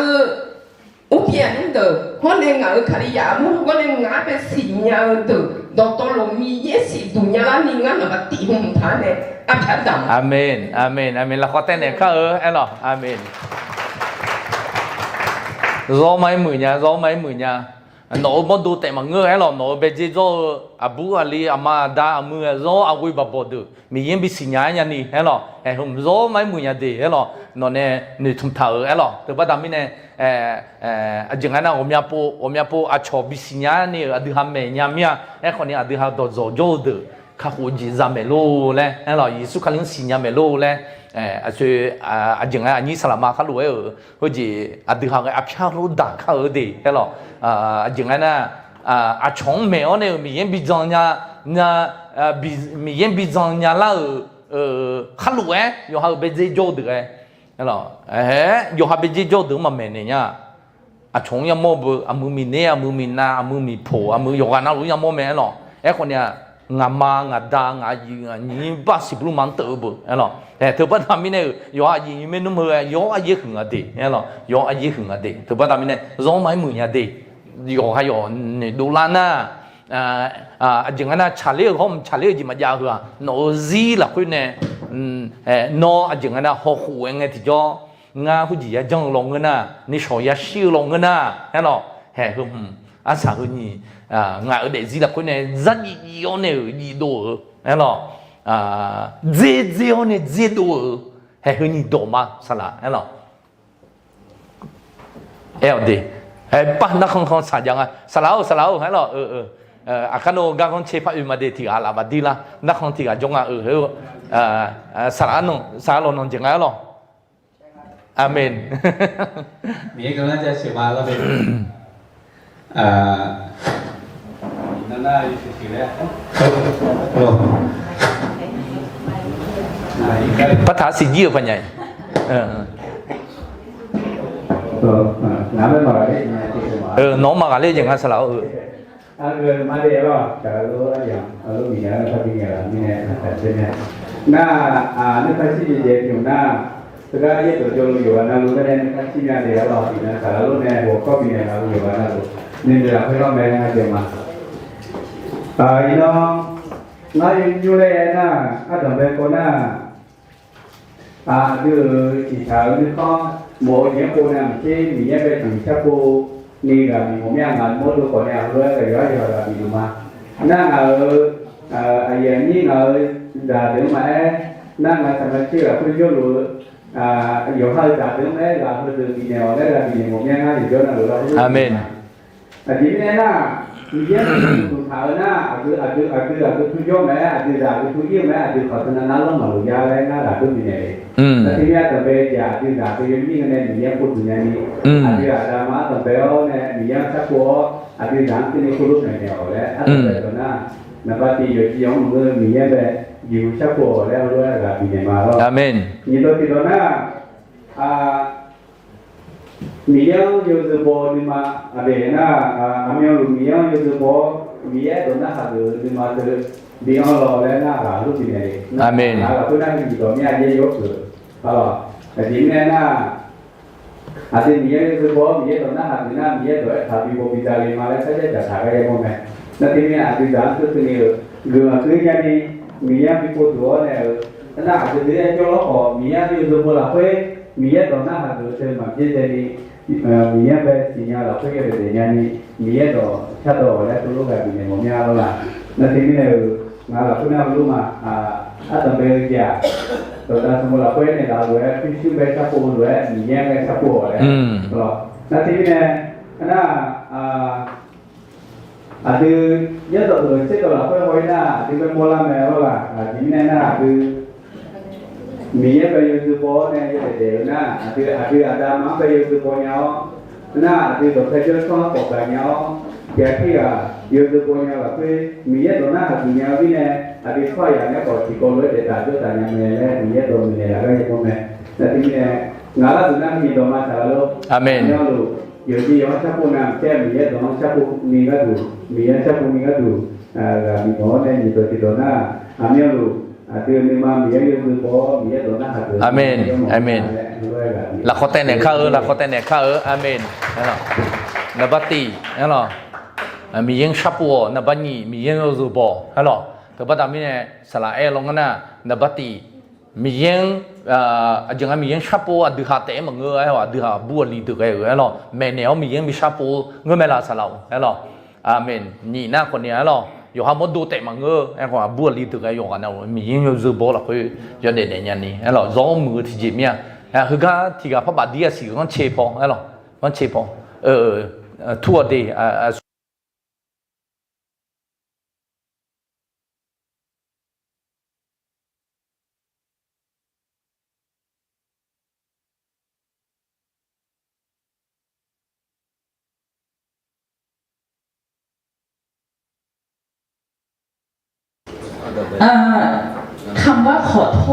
úp tiền những từ hôm nay ngã khá đi giả muốn hôm nay ngã về xì nhà từ đó tôi là mi dễ xì tụ nhà là ni ngã là bà tiền không thả này áp chặt đầm amen là khó tên này khá em lo amen do mấy mười nhà nó muốnดูแต่มาเงื้อไอ้หรอnó bây giờ do abu ali ama da amu do agui babo được mình yên bị sinh nhai nhà nàyไอ้หรอไอ้ผมdo mấy mười nhà điไอ้หรอnó nè nửa thùng thởไอ้หรอtừ bắt đầu mình nè chẳng hạn nào ông nhà po cho bị sinh nhai này ở đưa ham mẹ nhà míaไอ้คนนี้ở đưa ham đồ dỗ dỗ đượcข้าหูจีจำเมโลเลยไอ้หรอยิสุขันสิญญาเมโลเลยจังไงอันนี้สลามาเขารู้ว่าจีดูหางอับชารู้ด่าเขาดีใช่หรอจังไงนะชงเมลเนี่ยมีเย็นบิจอนเนี่ยมีเย็นบิจอนเนี่ยแล้วเขารู้อยู่หางเบจิโจดึกใช่หรอยู่หางเบจิโจดึกมาเมเนี่ยชงยังโม่มือมีเนี่ยมือมีหน้ามือมีโผมืออยู่กันนะรู้ยังโม่เมหรอไอ้คนเนี่ย งามา งาดางายีงานีบ้าสิบลูมันเตอบุเอลแต่เธอปัตตามิเนี่ยยออายีไม่นุ่มเลยยออายีหึงอ่ะดิเอลยออายีหึงอ่ะดิเธอปัตตามิเนี่ยร้องไม่มือเนี่ยดิยอให้ยอเนี่ยดูลาน่าจังงั้นนะชาเล่เขาชาเล่จีมาจาหัวโนซีละคุยเนี่ยโนจังงั้นนะหัวหัวเงี้ยที่จ่องาคุจีyaจังลงเงินนะนี่ชอยาชิลงเงินนะเห็นหรอเฮ้คืออาสาคือนี่งาเด็กสิละคนเนี่ยจัดยี่ห้อเนี่ยยี่ดูเห็นหรอเจี๊ยเนี่ยเจี๊ยดูเฮ้คือนี่ดูมาสละเห็นหรอเอลดีเฮ้ป้านักของสายังอ่ะสละเห็นหรออาการโนกางคนเชฟอยู่มาเดที่อาลาบดีละนักของที่อาจงอ่ะสละนงสละนงจังไงหรออาเมนมีกำลังจะเชื่อมาแล้วเป็นนั่นน่าอยู่ที่ไหนโอ้ปัญหาสิ่งยี่ปัญญาน้ำไม่มาเลยน้องมากันเลยอย่างนั้นสลาวมาเลยหรอแต่รู้อย่างรู้มีอะไรก็มีอะไรมีอะไรแต่เป็นเนี่ยหน้านึกภาพที่เย็นอยู่หน้าsekarang itu jauh lebih warna lu kan yang kasihnya dia lah, ini kalau lu nih bokap ini kalau lebih warna lu, ini dia apa yang mereka aja mah. Ini nggak yang jualan na, ada berapa na, ada ikhlas ni kau mau yang kau nak cek, ni yang berapa siapa ni kan, mau yang kan mau tu kau ni aku ada ada di rumah. Nah ayah ni dah ada mana, nah sama cik aku jual lu. Nhiều hơi trả tiếng đấy là hơi từ bị nghèo đấy là vì một nghe ngay thì đó là được đâu. Amen. Chỉ nên là mình biết tụi thảo na, cứ tụi vô mẹ, tụi già tụi yêu mẹ, tụi họ tụi nó lắm mà lùi ra đấy nó là tụi mình này. Thì bây giờ về già tụi già tụi giống như này mình biết tụi nhà đi. Tụi già má tụi béo này mình biết chắc của, tụi già tụi nó lúc này nghèo đấy, tụi béo na, nó bắt thì giờ chỉ giống người mình biết về. Dù chắc của leo luôn là bị nhảy mà rồi. Amen. Nhìn tôi thì đó na, mình yêu dù bố nhưng mà để na, anh yêu mình yêu dù bố, mình yêu đó na hạt được nhưng mà từ đi ăn lò lên na là lúc gì này. Amen. Là tôi đang gì đó mình ăn dễ dốt rồi. Đó. Thì nên na, thì mình yêu dù bố mình yêu đó na hạt na mình yêu đó hạt bị bố bị già lên mà lại sẽ trả thà cái em này. Nên thì mình ăn thì dám cứ nhiều, gương cứ nhà đi. Mía bị cô đùa này, nó ăn từ đấy cho nó họ mía bây giờ mua là quê mía đó nó ăn từ trên mặt trên đây mía về thì nhà là quê để nhà đi mía đó chắc đó là tôi lúc gặp mình một nhà đó là nó thì cái này là cái nào luôn mà tầm bây giờ rồi ta mua là quê này là rồi cái chuyện về sắp mua rồi mía về sắp mua rồi rồi nó thì cái này nó từ nhớ rồi chết rồi là quay hồi na thì bên mua làm mẹ là chính này na từ mía bây giờ từ bố này để na từ ada má bây giờ từ bố nhau na từ đồ thay cho con bọc lại nhau cái khi giờ từ bố nhau là cái mía đồ na từ nhau đi này từ khoai nhà nó còn chỉ còn lối để trả cho cả nhà mẹ này mía đồ này là cái gì không mẹ là thì ngã là từ năm gì đồ mà trả luôn Amen. Giờ thì ông sắp phụ nam che mình biết ông sắp phụ mình cái đủ mình sắp phụ mình cái đủ là mình có nên mình thì đó na anh nhớ đủ từ mình mà mình nhớ từ có mình biết đó na hạt Amen. Amen. Là khó tên này khơi là khó tên này khơi Amen. Thế nào? Là bắt tì, thế nào? Mình yên sắp phụ, là bắt nhị, mình yên rồi bỏ, thế nào? Thì bắt đầu mình này, sẽ là ai long na, là bắt tì. Mình yên jangan mình yên sắp phụ được hạt té mà người ấy hoặc được hạt bùa lì được cái ấy lo mẹ nếu mình yên bị sắp phụ người mẹ là sao lâu ấy lo amen nhị na con này lo dù ham muốn đồ té mà người ấy hoặc bùa lì được cái hoặc nào mình yên dù bỏ là cái cho để nhà này ấy lo gió mưa thì gì mía hư cả thì cả phát bát đi xí con chế phong ấy lo con chế phong thua điคำว่าขอโท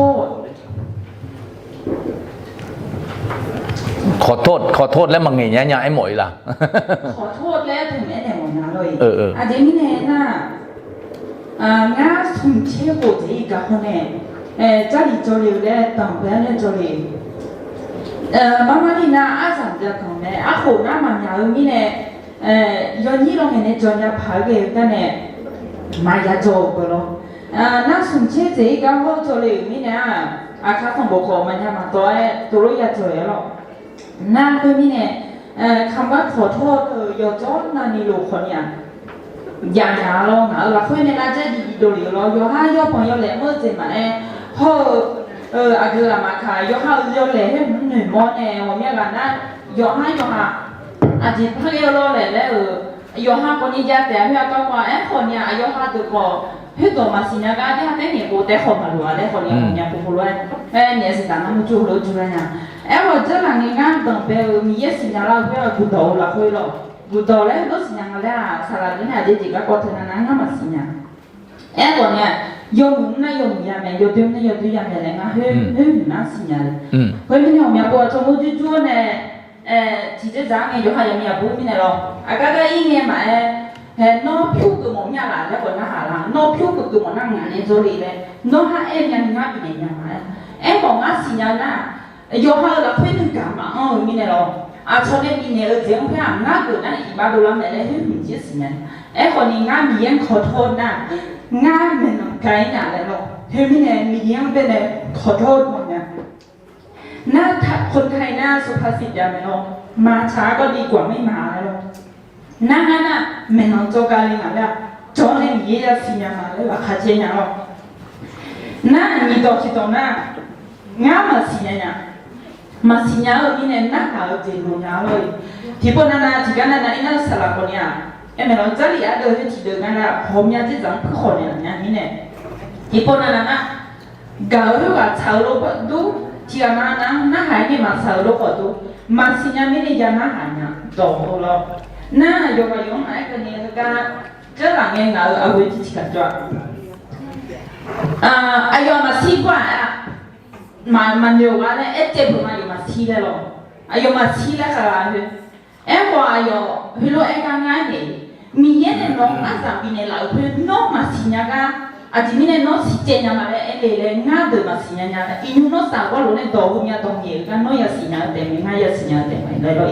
ษแล้วมันไงเนี่ยไอ้หมอยล่ะ ขอโทษแล้วถึงแม้แต่หมอนะเลยเอออาจจะไม่แน่น่ะ ငါဆုံးချေဖို့ဒီကဟနဲ့ဂျာလီဂျိုလီလည်းတောင်ပဲနဲ့ဂျိုလီမမနီနာအဆောင်ကြကောင်နဲ့အခုနာမညာဦးမိနဲ့ယောညီလုံးနဲ့ကြောညာဖားခဲ့တဲ့မာယာဂျိုဘလောနာဆုံးချေဒီကဟောဂျိုလီမိနဲ့အခါဆုံးဘောကောမညာမတော့သူတို့ရဂျိုရလောနာသူမိနဲ့คำว่าขอโทษยอจอนนานีโลคนเนี่ยอย่างยาลองนะเราคุยในร้านจะดีดูดีเรายอห้ายอพอยอแหลมเมื่อเจมาเนี่ยพออาคือละมาขายยอห้ายอแหลมให้หนึ่งมอเนี่ยวันนี้กันนะยอห้ายอห้าอาจจะพักยอรอแหลแล้วยอห้าคนนี้จะแต่เพื่อก็ว่าคนเนี่ยยอห้าตัวก็เพื่อตัวมาสินะก็ที่ให้เห็นกูแต่คนมาดูอะไรคนเนี่ยคนเนี่ยผู้รู้เนี่ยสิตาน้ำจูรู้จูเนี่ยว่า这两年刚等ไปมีเยสิญญาเราเพื่อกูโตละคุยหรอกกูโตแล้วรู้สิญญาแล้วสารเนี่ยเด็กๆก็ทำงานมาสิญญาตัวเนี่ยยมนะยมยามยมดื่มนะยมดื่มยามเนี่ยนะเฮ้ยน่าสิญญาเฮ้ยไม่เนี่ยมีอะไรชมพูจู่ๆเนี่ยที่จะจ้างเนี่ยยอยังมีอะไรไม่เนี่ยหรอกอาการก็อีเนี่ยมาน้องผิวก็มองเนี่ยละแล้วก็น่าหาละน้องผิวก็มองนั่งงานเนี่ยโจลีเลยน้องหายังงานเป็นยังไงบอกงานสิญญานะยอห้าเราคุยถึงกันมามีเนี่ยหรอชอบเนี่ยมีเนี่ยเสียงเพื่อนงานเกิดนั่นอีบ้าดูแลเนี่ยให้หุ่นเจี๊ยบสิเนี่ยคนนี้งานมียังขอโทษนะงานมันไกลเนี่ยเลยหรอเฮ้ยมีเนี่ยมียังเป็นเนี่ยขอโทษหมดเนี่ยน่าคนไทยน่าสุภาษิตอย่างไรหรอมาช้าก็ดีกว่าไม่มาเลยหรอนั่นน่ะมันนอนโจกาลิงอะไรจอเนี่ยมีเยอะสิเนี่ยมาเลยว่าข้าเจียเนี่ยหรอนั่นมีตัวคิดตัวน่ะงานมาสิเนี่ยมาสิญญาเรามีเนี่ยนักข่าวเจนุญาเลยที่พวกนั้นที่กันนั้นอินนั้นสลับคนเนี่ยเมื่อเราจะเรียกเดินที่เดินกันนะผมอยากจะจังผู้คนเนี่ยนี่ที่พวกนั้นนะกาวรู้ว่าชาวโลกดูที่อามานะหายนี่มาชาวโลกดูมาสิญญาไม่ได้ยามาหายเนี่ยโตแล้วน่ายกยงไอ้คนนี้ก็จะหลังเองเอาไว้ที่กันจ้ะอายอมาซีกว่ามันเดียวกันเนี่ยเจ็บผมอยู่มาซีเลยหรออยู่มาซีเลยค่ะว่าอยู่ฮิโร่การงานเนี่ยมีเยอะเนี่ยน้องอาสาบินเนี่ยเราเพื่อนน้องมาซีเนี่ยก็อาจจะมีเนี่ยน้องซีเจเนี่ยมาเลยงานเดิมมาซีเนี่ยอินุน้องสาวว่าเราเนี่ยตัวผมเนี่ยตรงนี้กันน้องอยากซีเนี่ยเต็มงานอยากซีเนี่ยเต็มเลยหรอ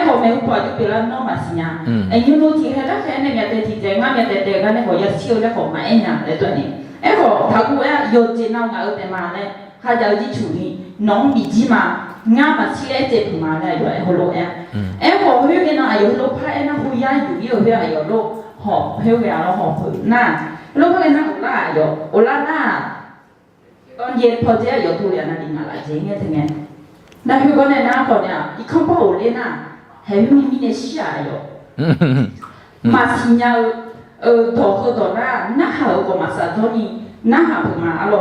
พอแม่ผู้ป่วยจะเป็นแล้วน้องมาซีเนี่ยอินุที่ให้แล้วแค่เนี่ยมีแต่ที่เจงานมีแต่กันเนี่ยเขาอยากซีแล้วเขามาเนี่ยเลยตัวนี้พอถ้ากูอยู่จีนเอางานเต็มมาเนี่ยข้าจะเอาที่处理น้องบีจีมางานมาชี้เลยเจ็บมาได้ด้วยฮัลโหลพอเพื่อนน่ะอายุโลกพายน่ะคุยย้ายอยู่ที่เพื่อนอายุโลกหอบเพื่อนเราหอบผืนน่ะโลกเพื่อนน่ะอุลาน่ะตอนเย็นพอเจ้าอยู่ทุเรียนน่ะดีงานอะไรเจ๊เงี้ยถึงไงน่ะเพื่อนเนี่ยน่ะคนเนี่ยอีกคนพ่อโอเล่น่ะเฮ้ยมีเนี่ยเสียอยู่มาสิญญาตัวเขาตัวน่ะน่ะหาก็มาสะท้อนนี่น่ะหาผืนมาอะไร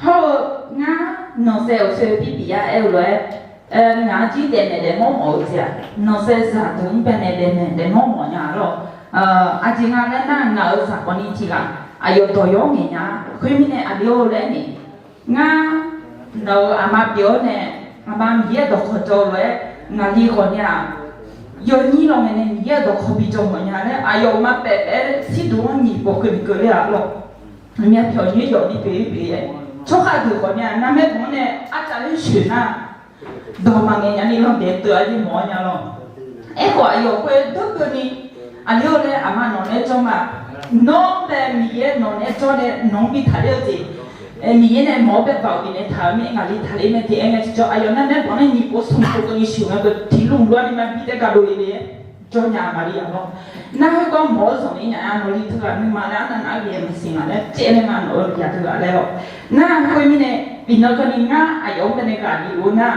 พองาน้องเซลล์ปีปีอะเลยงานจีเด่นเนี่ยมองมองจ้ะน้องเซลล์สัตว์ถึงเป็นเนี่ยมองมองเนี่ยหรออาจริงงานนั้นงานสักวันนี้ทีละอายุตัวยงเนี่ยคุยมีเนี่ยอายุเลยเนี่ยงานเราอามาเดียวเนี่ยอามามีเยอะดอกขจรเลยงานที่คนเนี่ยยนี่ลงเนี่ยมีเยอะดอกขบิจงเนี่ยเลยอายุมาเป๊ะสิดูนี่ปกติก็เลยอะหรอเนี่ยเพียวนี่อยู่นี่เป๊ะชอบดูคนเนี่ยน้ำแม่ผมเนี่ยอาจารย์ชื่อน่ะดอมังเงี้ยนี่เราเด็ดตัวที่หมอเนี่ยเราก็อายุคุยทุกคนนี่อายุเลยอามาหนอนเนี่ยจงมาน้องแต่มีเยอะหนอนเนี่ยจงเนี่ยน้องปีทะเลจีมีเยอะเนี่ยหมอแบบบอกเนี่ยถามมีงานที่ทะเลไม่ที่เองเนี่ยจงอายุนั้นเนี่ยผมเนี่ยนี่ก็สมบูรณ์นี่ชิวนะก็ที่ลุงล้วนนี่มันปีแต่การดูเลยจงยามาดีอ่ะเราน่าให้ก็หมอสองนี่เนี่ยอันนี้ถือว่าไม่มาแล้วนั่นอะไรไม่สิ่งอะไรเจเนี่ยมันอยากถืออะไรหรอกน่าคุยมีเนี่ยปีนั้นก็นี่ง่าอายุเป็นในการดีรู้นะ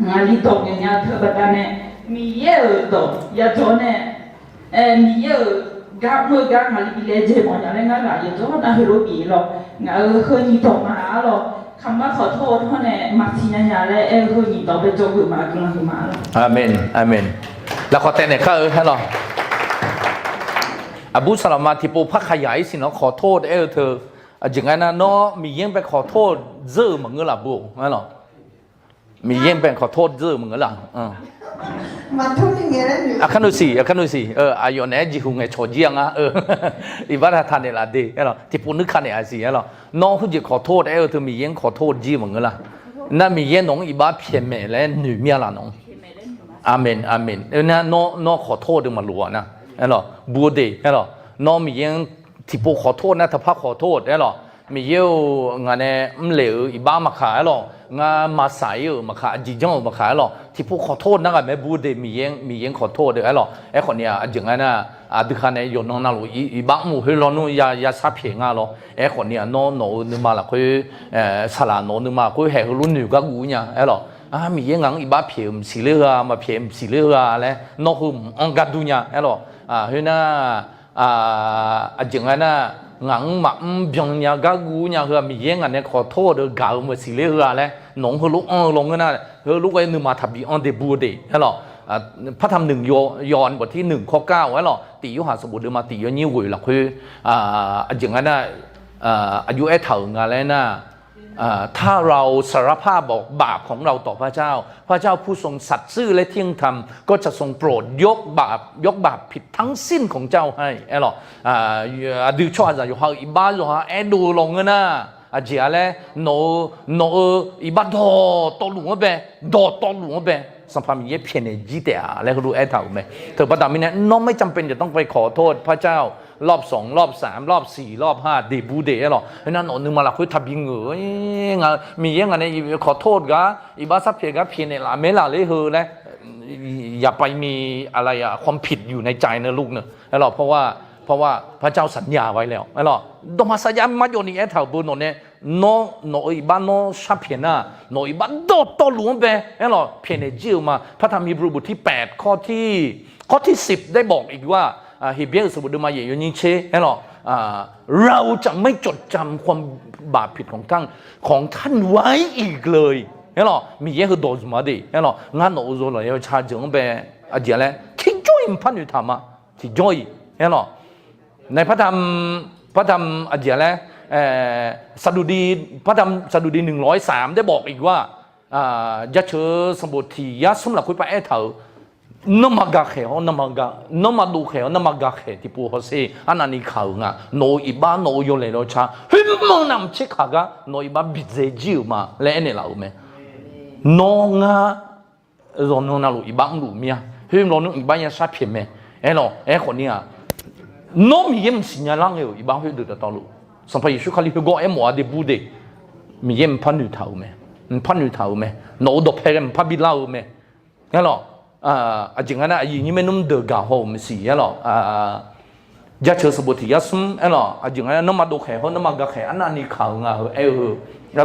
งานที่ตกเนี่ยเธอแบบนั้นมีเยอะตัวอย่าจนเนี่ยมีเยอะกับเมื่อกับงานที่เลี้ยงเจ้าหมออย่างนั้นก็อย่าจนน่าให้รู้ปีหรอกงานเคยมีตกมาหรอกคำว่าขอโทษเพราะเนี่ยมักที่เนี่ยเลยเคยมีตกไปจบขึ้นมาขึ้นมาหรอกอาเมนอาเมนแล้วขอแต่เนี่ยก็ให้เราอบูสลามาที่ปูพักขยายสินะขอโทษเธออย่างนั้นนะน้อมีเยี่ยงไปขอโทษเจอเหมือนกันล่ะบุงั้นหรอมีเยี่ยงไปขอโทษเจอเหมือนกันล่ะ มาทุกอย่างเงี้ยนะหนู အခန်းတို့စီအာယောနဲ့ဂျီဟုငယ်ချော်ကြီးငါဒီဘာသာထားနေလားဒီအဲ့တော့ဒီပုန်နခနဲ့အစီအဲ့တော့น้องခုကြီးขอโทษအဲ့တော့မီရင်ขอโทษကြီးမငလား那米耶农一把偏美嘞女面啦农阿门阿门那น้องขอโทษดึงมาลัวนะအဲ့တော့บูเดအဲ့တော့น้องมียังที่ปูขอโทษนะถ้าพักขอโทษအဲ့တော့มีเยอะงานเนี่ยเหลวอีบ้ามาขายหรอกงานมาสายมาขายจีจ้องมาขายหรอกที่พวกขอโทษนะกันแม่บูเดมียังขอโทษเด้อหรอกไอ้คนเนี้ยอย่างนั้นนะดึกขนาดยนน้องนั่งลูอีบ้าหมู่ให้เราโน้ยาซาเพียงอ่ะหรอกไอ้คนเนี้ยน้องนึกมาละคุยสลาน้องนึกมาคุยแห่รุ่นหนึ่งก็กูเนี่ยไอ้หรอกมียังงั้นอีบ้าเพียมสีเหลืองมาเพียมสีเหลืองแล้วน้องคืออังกัดดูเนี่ยไอ้หรอกเฮ้ยนะอย่างนั้นนะงั้นมาbyงเนี่ยก็กูเนี่ยคือมีเองอันเนี่ยขอโทษเด้อกาวมาสิเลยอะไรน้องคือลูกลงกันนะคือลูกไอ้หนึ่งมาทับบีอันเดบูเดใช่หรอพระธรรมหนึ่งย้อนบทที่1 ข้อ 9ไว้หรอตียุหาสมุดเดิมมาตีย้อนยิ้วหลักคืออย่างนั้นนะอายุไอ้เถ่างานแล้วนะถ้าเราสารภาพบอกบาปของเราต่อพระเจ้าพระเจ้าผู้ทรงสัตย์ซื่อและเที่ยงธรรมก็จะทรงโปรดยกบาปผิดทั้งสิ้นของเจ้าให้ไอ้หรอดูช่วยจะอยู่หาอีบ้าอยู่หาไอ้ดูลงนะอาจจะแล้วโนอีบ้าดอหลวงเบ้ดอหลวงเบ้สัมภาระมีเยอะเพียงในจีเตะแล้วก็รู้ไอ้เถ่าไหมเธอประดามิเนี่ยน้องไม่จำเป็นจะต้องไปขอโทษพระเจ้ารอบ2รอบ3รอบ4รอบ5เดบูเดหรอเพราะนั้นนึงมาละคุยทับยิงมียังไงเนี่ยขอโทษกะอีบ้าซับเพียงกะเพียงในละไม่ละเลยเฮอนะอย่าไปมีอะไรความผิดอยู่ในใจนะลูกเนอะหรอเพราะว่าพระเจ้าสัญญาไว้แล้วหรอดมาสัญญามาโยนี่ไอ้เถ่าบุญเนี่ยโนอีบ้านโนชับเพียงน่ะโนอีบ้านโตหลวงเบ้หรอเพียงในจิ๋วมาพระธรรมฮีบรูบทที่8ข้อที่10ได้บอกอีกว่าฮีเบสมุดมาเยยนิเชหรอเราจะไม่จดจำความบาปผิดของท่านไว้อีกเลยหรอมีเยอะคือโดนมาดิหรองานโนโซเลยชาจงเบ้อาจจะแล้วที่จ้อยพันอยู่ทำมาที่จ้อยหรอในพระธรรมอาจจะแล้วสดุดีพระธรรมสดุดี103ได้บอกอีกว่ายะเชอสมุทียะสมหลักคุยไปไอ้เถานมากักเหรอนมาดูเหรอนมากักเหรที่ปูเขาเสอันนั้นนี่เขาไงโนอีบ้าโนโยเลยเราชาเฮ้ยมึงนำเช็คหากะโนอีบ้าบิดเจจิวมาแล้วเนี่ยเราไหมโนงะเราโนน่าลูอีบ้าลูเมียเฮ้ยเราโนอีบ้ายังชาเพียงไหมคนนี้โนมีเยี่ยมสิ่งอย่างไรอีบ้าเฮ้ยเดือดตลอดสัมภาระชุกขาลีก็หมัวเดบูเดมีเยี่ยมพันอยู่เท่าไหมพันอยู่เท่าไหมโนดอกเพลงพันบิลาไหมงั้นหรอจริงๆนะยิ่งไม่นุ่มเดือดกาโฮมสิหรอยาเชื่อสบุตรยาสมหรอจริงๆนะน้ำมาดูแข่งน้ำมากาแข่งอันนั้นนี่ข่าวงาห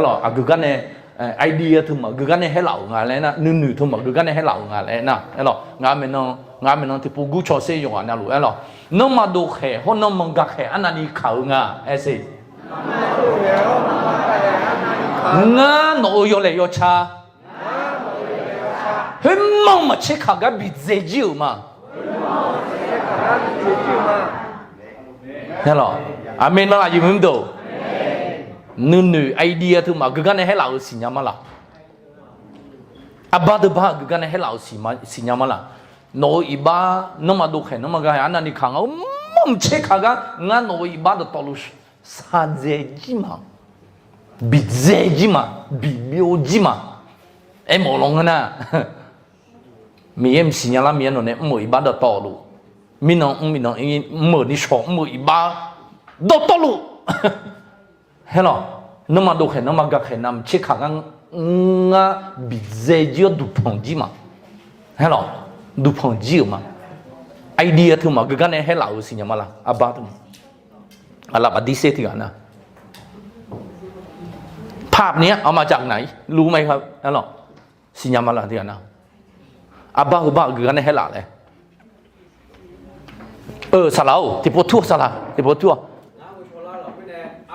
รอคือกันเนี่ยไอเดียถึงมาคือกันเนี่ยให้เหล่างานเลยนะนึ่งถึงมาคือกันเนี่ยให้เหล่างานเลยนะหรองานมันที่ปูกุชอเสียอยู่นะลูกหรอน้ำมาดูแข่งน้ำมากาแข่งอันนั้นนี่ข่าวงาสิงานโนโยเลยโยชาเฮ้ยมึงมาเช็คหากะบิดเจจิวมาเนี่ยหรออาเมนมาละอยู่มึงดูนึ่งไอเดียถึงมาคือกันให้เราสิญญามาละอับบาดบ้าคือกันให้เราสิญญามาละโนอีบ้าน้องมาดูแข่งน้องมากายอันนั้นนี่ขังเอามึงเช็คหากะงานโนอีบ้าตัวลุชซาเจจิมาบิดเจจิมาบิบิโอจิมาไอ้หมอลงนะมีเอ็มสิญญาละมีอันนั้นเนี่ยมืออีบ้าตัวลุมีน้องมือนี่ชอบมืออีบ้าตัวลุเห็นหรอน้ำมาดูแข่งน้ำมากาแข่งน้ำเช็คหางงาบิเจจิโอดูพงจีมาเห็นหรอดูพงจีมาไอเดียถึงมาคือกันเนี่ยให้เราสิญญามาละอับบาตุมอะไรบัดดี้เซติกันนะภาพนี้เอามาจากไหนรู้ไหมครับเห็นหรอสิญญามาละที่กันนะอับบาคือกันเนี่ยให้เราเลยสลาวที่พูดทั่วสลาที่พูดทั่ว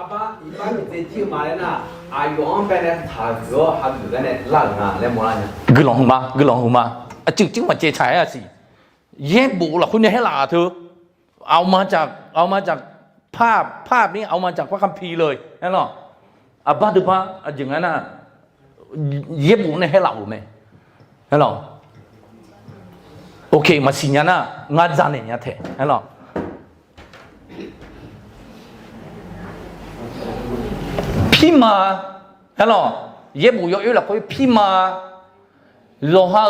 阿爸，一般你在酒嘛嘞那，阿勇本来他主要还是在那老啊，来么啦呢？กึ่งหงมาจึงมาเจชัยสิเย่บุหรอคุณเนี่ยให้หลาเธอเอามาจากภาพนี้เอามาจากพระคัมภีร์เลยนั่นหรออับบาดูพระอย่างนั้นน่ะเย่บุเนี่ยให้หลาไหมนั่นหรอ โอเคมาสิญญาณงาจานเนี่ยเถอะฮัลโหลพี่มาฮัลโหลเย็บบุยอยู่ละคุยพี่มาโลหะ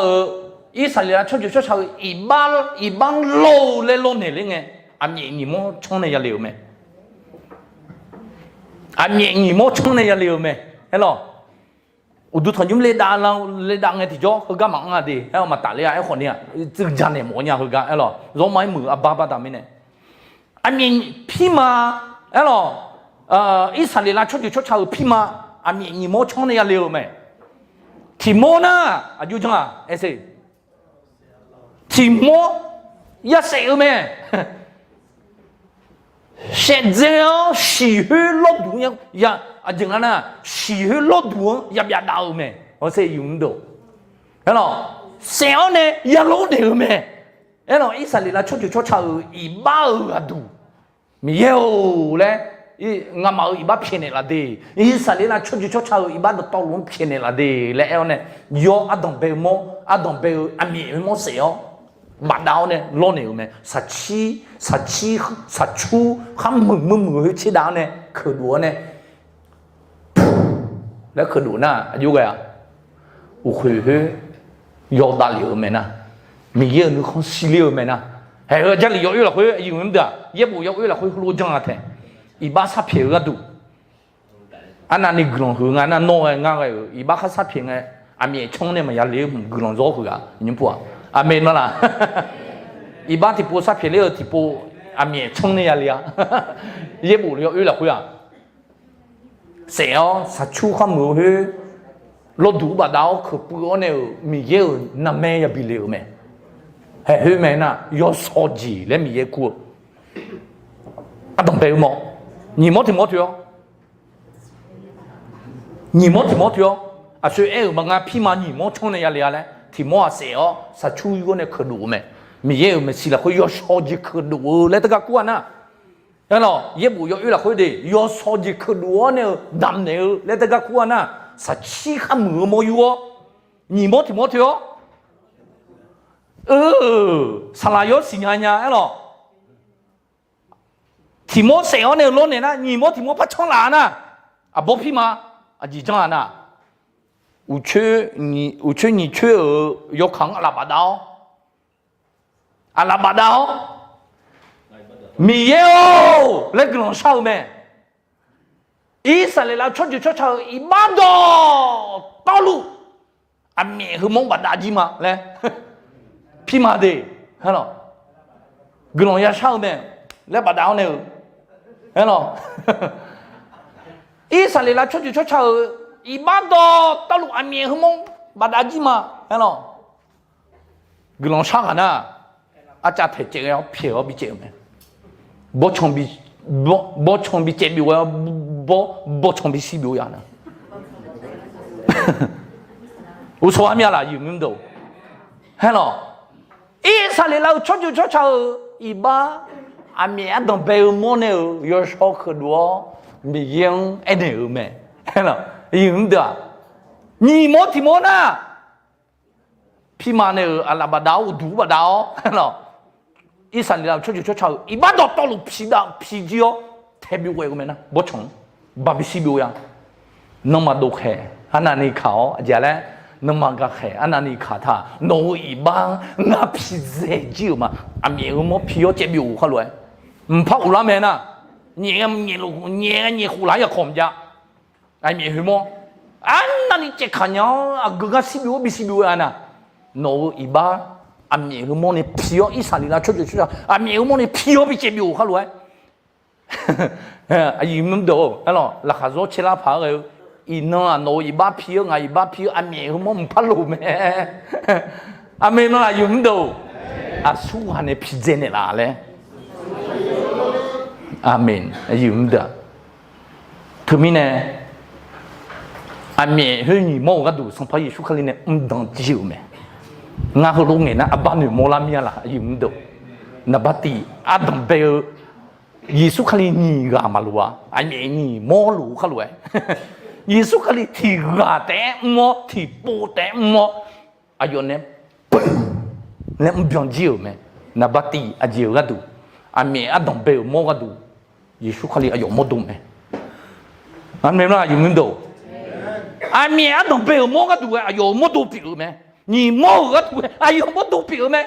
อิสราเอลช่วยช่วยชาวอีบ้านโลเลยโลเนี่ยเลยไงอันนี้你们冲的要留没อันนี้你们冲的要留没ฮัลโหลอุดุทนยุ่มเลดาเราเลดาไงที่จ่อเขาก็มั่งอ่ะดิเอ้ามาตัดเลยไอ้คนเนี้ยจึงจันเนี่ยหมอเนี่ยเขาก็เอ้าหรอร้องไม้มืออ่ะบ้าตามไม่เนี่ยอันนี้พี่มาเอ้าหรออิสราเอลช่วยชาวพี่มาอันนี้你们冲的要留没ที่โมนะอายุจังอ่ะเอเซ่ที่โม要谁没现在喜欢老多呀啊，怎样呢？喜欢老多也别打没，我说用到，哎喏，谁要呢也老多没，哎喏，以色列啦，出炒100个多，没有嘞，俺毛100便宜了的，以色列啦，出炒100多刀龙便宜了的，嘞要呢，要阿东北么，阿东北阿面么谁要？บัดดาวเนี่ยล้อเนี่ยมั้ยสัจชูข้ามมือชี้ดาวเนี่ยคือดัวเนี่ยแล้วคือดูน่ะอายุไงอ่ะอุคุยเฮยอดาเหลียวมั้ยนะมีเยอะนึกของซีเหลียวมั้ยนะเฮ้ยจะเหลียวอยู่ละคุยอยู่มั้ยเด้อเย็บอยู่ละคุยรู้จังอ่ะแท้อีบ้าซาเพียก็ดูอันนั้นนี่กลงหืองานนั้นโน่งานไงอีบ้าข้าซาเพียไงอามีช่องเนี่ยมันยาเหลียวกลงร้อหืออ่ะยิ่งปัวอาเมนมาล่ะอีบ้านที่ปูซับเพียร์ที่ปูอามีช่องเนี่ยเลยอ่ะเย็บบุเรียวอยู่ละคุยอ่ะเสียสัจชูข้ามมือเฮ้รถดูบัดดาวคือปูเนี่ยมีเยอะน้ำแม่ยาบิเลวแม่เฮ้ยแม่น่ะยอสอจีและมีเยอะกูอ่ะต้องไปมั้ง你摸听摸听你摸听摸听啊所以哎我们พี่มา你摸ช่องเนี่ยเลยอ่ะที่มัวเสียสัจชูอยู่เนี่ยคือดูไหมมีเยอะไหมสิละเขายอชอจีคือดูแล้วแต่ก็กวนนะแล้วเนาะเย็บบุยอยู่ละเขาดิยอชอจีคือดูเนี่ยดำเนี่ยแล้วแต่ก็กวนนะสัจชีข้ามือมัวอยู่你摸听摸听สลายสิญญาเนี่ยเนาะที่มัวเสียเนี่ยล้นเนี่ยนะ你摸听摸พัดช่องหลานนะอ่ะบอกพี่มาอ่ะจีจังอ่ะนะ我去你去有扛阿拉巴刀，阿拉巴刀，没有，那个人少没？以色列人出炒100多道路，啊面和蒙巴达吉嘛来，皮马的，看到，个人也少没？来巴刀呢，看到，以色列人出炒。100多道路阿面和蒙巴达吉嘛，哎喏，个人啥个呢？阿家太这个要偏要比这个没，不冲比这比我要不冲比西比我呀呢。我说阿面啦，有没有？哎喏，以色列人出炒100阿面当白毛呢，有少可多，没用哎呢有没？哎喏。有的，你摸听摸呢？พี่มาเนี่ยอาลาบดาวดูบดาวเนาะอีสานเราช่วยชาวอีบ้านต่อลูกพี่จีอ๋อเทบิวเองมั้ยนะบ่ชงบาบิซิบิวยังน้องมาดูแค่อันนั้นนี่เขาจะแล้วน้องมาก็แค่อันนั้นนี่ขาท่าโนอีบ้านงาพี่เจจิวมาอามีอ๋อพี่อ๋อเจ็บบิวเขาเลยพักอุลาเมนะเนี่ยหูหลายอย่าข่มจ้ะไอ้เมียหิมอันนั้นนี่เจ๊ขันยังกึ่งสิบิวบิซิบิวอันน่ะโนอีบ้าอามีหิมนี่พี่อ๋ออิสราเอลช่วยอามีหิมนี่พี่อ๋อบิเจ็บบิวเขาเลยอายุมันโตฮัลโหลราคาโจเชลาพาเลยอีน้องโนอีบ้าพี่อ๋อไงอีบ้าพี่อ๋ออามีหิมมันพัลโลแม่อามีนั่นอายุมันโตอาสู้ฮันเนี่ยพี่เจเนล่ะเลยอาเมนอายุมันโตถึงมีเนี่ยอามีเฮ้ยนี่มองกันดูสัมภาระสุขลิเนี่ยดังจิ๋วแม่งาเขาลงเงินนะอาบ้านเนี่ยมอลามีอะไรอายุมันโตนับตีอาดัมเบลยิสุขลินี่กามาลัวอามีนี่มอลูเขาเลยยิสุขลิที่กาแต่มอที่ปูแต่มออายุเนี่ย那唔变旧咩？那把地啊旧个度，啊面啊东北摸个度，耶稣看你啊有摸度咩？啊明啦，有冇度？啊面啊东北摸个度啊有摸度表咩？你摸个度啊有摸度表咩？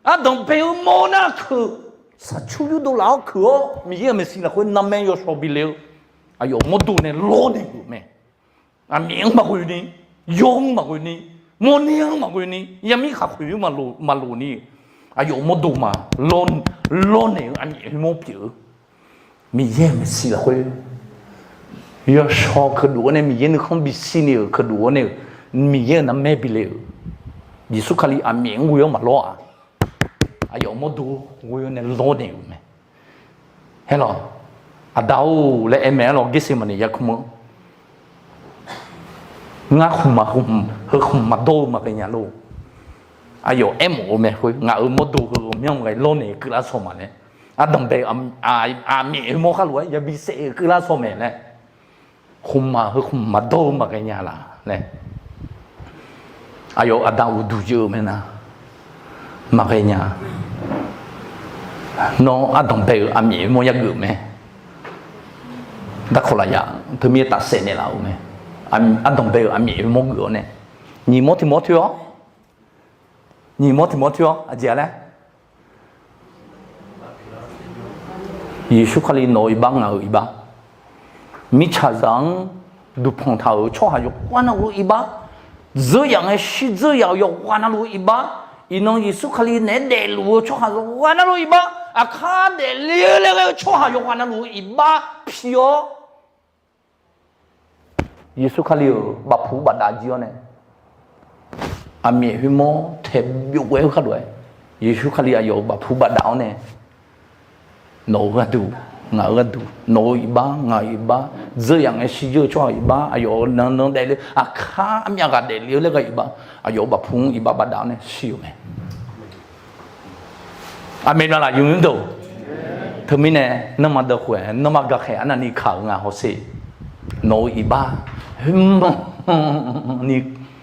啊东北摸那可。sa chuyu do lao ko mi ye me sila ko na me yo so bileu ayo modu ne lo ne me a mieng ma ko ni yong ma ko ni mo niang ma ko ni yami kha ko ma lo ni ayo modu ma lo ne a mi mo piu mi ye me sila ko yo so ko do ne mi ye ne không bi si ne ko do ne mi ye na me bileu Yesu kali a mieng wo ma lo a ayo modu wo ne lo ne me hello adau le eme lo gisi mani yakumo nga khum ma do ma kenya lo ayo emo me ko nga modu ko myong ngai lo ne kla so ma ne adam be a mi mo kha lo ya bi se kla so me ne khum ma do ma kenya la ne ayo adau du je me na ma kenya no adam be a mi mo ya gu me đã khổ là ya thứ miết ta sẽ này là ôm anh đồng bào anh miệng mốt gỡ này nhị mốt thì mốt thiếu à gì đấy Giêsu Christ nói bằng ở iba mi cha rằng du phong thảo cho hai quan nào iba giờ yang ấy chỉ giờ yang quan nào iba inong Giêsu Christ này để lu cho hai quan nào iba à khá để liều liều cho hai quan nào iba pio Yesu kali bà phụ bà đã gieo này, ami himo thèm biểu quay khát đuổi, Yesu kali ayo bà phụ bà đảo này, nấu cái đủ, ngao cái đủ, nấu iba, ngao iba, giờ yang ấy xí giờ cho iba, ayo nâng đây lên, à khá ami aga đây liều lên cái iba, ayo bà phụ iba bà đảo này siêu này, amen là dùng đâu, thứ mình này, nằm mà được khỏe, nằm mà gặp khỏe, anh ấy khảo ngà họ sẽ, nấu iba ni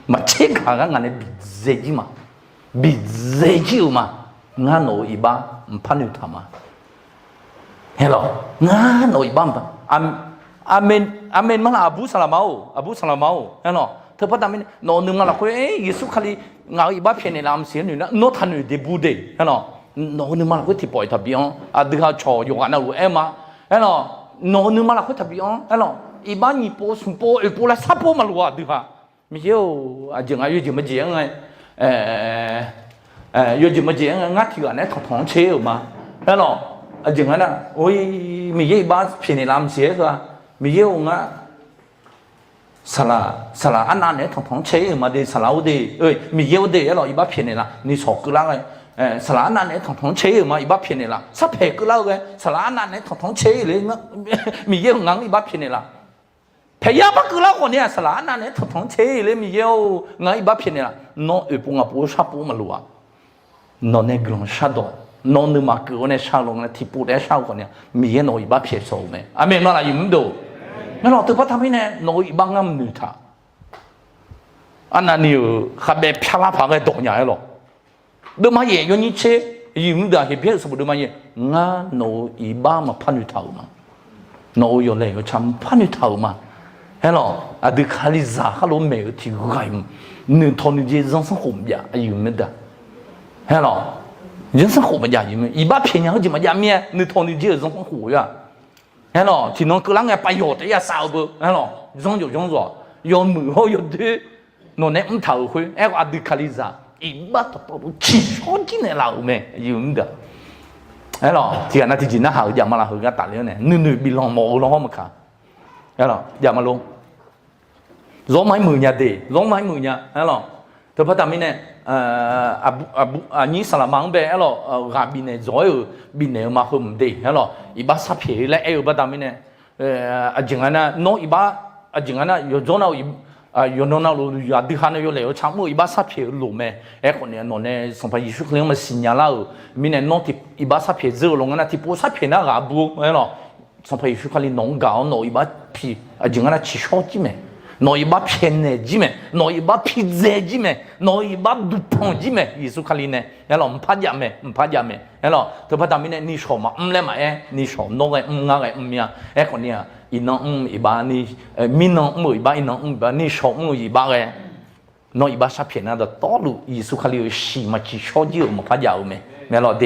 mà chết cả cái ngành này bị dễ chịu mà ngã nổi iba phán được thầm mà hello ngã nổi iba amen mà là Abu Salamau hello thứ phát amen nó nương là cái Giêsu Christ ngã iba phiền này làm gì nữa nó thành người debu đấy hello nó nương mà là cái thịt bò thập biếng à đứa họ chò dùng ăn nào em mà hello nó nương mà là cái thập biếng hello iba ni po sumpo po la sapo malua du ha mi yo a jeng ayo jeng ma jeng yo jeng ma jeng ngat thi ne thong thong che ma ha no a jeng na oi mi ye ba phin ni lam che so mi yo nga sala an ne thong thong che ma de sala u de oi mi yo de lo iba phin ni la ni so ku la sala an ne thong thong che ma iba phin ni la sa phe ku la ge sala an ne thong thong che le mi yo ngang iba phin ni la phải ya bắt cứ lao con này sả lá này thằng thằng chơi lên mi yêu ngay bắt phiền này là nó ở bung à bung sa bung mà lúa nó này gồng sa đỏ nó nương mà cứ này sa lông này thì bung đấy sa con này mi yêu nó bắt phiền sâu này à mình nó là gì đồ nó từ bắt thằng này nó bắt ngâm nữ thà anh là nhiều khác biệt phá lá phá cái đồ nhà rồi đôi mà vậy như thế gì đó thì biết sao đôi mà vậy ngã nó bắt mà phá nữ thầu mà nó yêu này có chăm phá nữ thầu mà hello à được khai giả hello mấy cái thì gọi nương thôn như dân sinh khủng bố à yêu mình đó hello dân sinh khủng bố à yêu mình iba phiền nhau gì mà nhà mẹ nương thôn như dân sinh khủng bố à hello thì nó cứ lắng nghe bài học đấy à sao bơ hello dân rồi yêu mười hoa yêu thế nó ném thầu khơi em à được khai giả iba tập chỉ số cái này là mẹ yêu mình đó hello thì anh thì chỉ nó hậu giờ mà là hậu cái tài liệu này nương bị lòng mồ nó không mà cả hello giờ mà luôn gió máy mười nhà để gió máy mười nhà hello tôi phát hiện này nhí Salamang bé hello gặp bên này gió ở bên này mà không để hello iba sắp hết lại ở bên này này chẳng hạn nó iba chẳng hạn yo gió nào yo nó nào rồi yo đi hàng yo lấy chăm mua iba sắp hết luôn mẹ còn này nó này xong phải Giêsu Christ mà xin nhà lao bên này nó thì iba sắp hết rồi luôn cái thì bố sắp hết nó gặp bố hello xong phải Giêsu Christ nông gạo nó iba pi chẳng hạn chỉ số chứ mẹ 너희 밥 팬내지매 너희 밥 피제지매 너희 밥 두펑지매 예수 칼리네 야로 파자매 야로 더 바다미네 니 쇼마 레마에 니 쇼 노게 응아게 음야 에코니야 이노 이바니 미노 이바 이노 이바 니 쇼 이바게 너 이바 샤피나다 떠루 예수 칼리 시마치 쇼지 뭐 파자우메 멜로디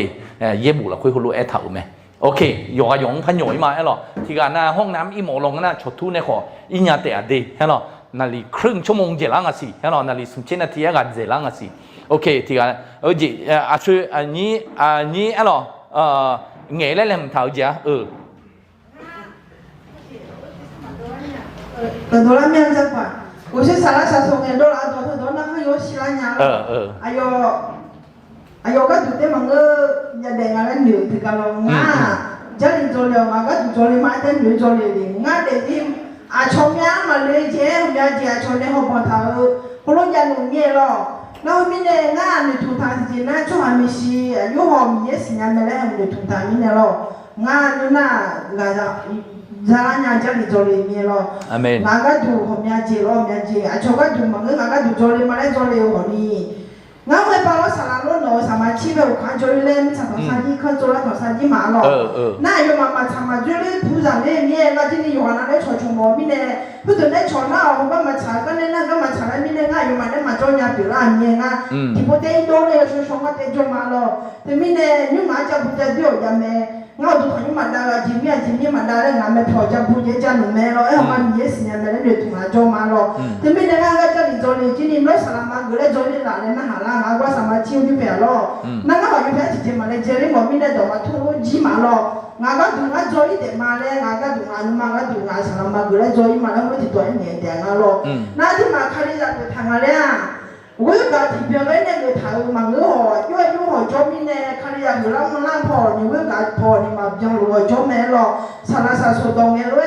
예불라 코이홀로 에타우메 오케이 요가 용พันหยอยมาเหรอทีกันหน้าห้องน้ำอีหมอลงนะชดทุนในขออีญาแต่ดีเหรอนาลีครึ่งชั่วโมงเจริญอ่ะสิเหรอนาลี17 นาทีกันเจริญอ่ะสิโอเคทีกันจีช่วยอันนี้เหรอเงี้ยแล้วมันเท่าจ้ะ很多人面这块，我是啥啦啥从很多啦多很多那个有西兰呀，哎呦，个土地忙个也得俺们牛这个咯，家里做了嘛，个做了买点牛做了的，俺得的啊，炒面嘛来接，面接炒的好不头，后来家农业咯，然后明年俺的土汤是那做还没洗，有好米也是俺们来俺的土汤明年咯，俺就那俺자라냐 저리 저리 미로 아멘 나가도 호미야지 로미야지 아 저가도 막 나가도 저리 말해 저리 호니 나왜 바로 살아로 너 사마 집에 가 저리래 사사기 큰 저라 사사기 말로 나 요마마 참아 저리 부장에 미에 가지니 요하나래 저충모 미네 그들네 전화 오가 마차가네 나가 마차라 미네 가 요마네 마조냐 비라 미에가 디보데 도네 쇼쇼가 때 좀말로 미네 뉴마자 부자 dio 야메 ngao tu khani manda jimmy manda le ngame phoja buje cha no me lo e ma ni yes nya me le tu ma jo ma lo te me ne nga cha ni jo ni jini no salama gele jo ni la le na hala nga kwa sama chiu ni pe lo na nga ba yu pe ti ma le je ri mo mi le do ma tu ji ma lo nga ga du nga jo ni de ma le nga ga du nga nu ma ga du nga salama gele jo ni ma le mo ti to ni de nga lo na ti ma khali ja ku thang le我个提别个那个头嘛，我因为我做面呢，看你呀，有那么那跑，你会个跑你嘛，像我做面咯，啥啦啥说东面咯，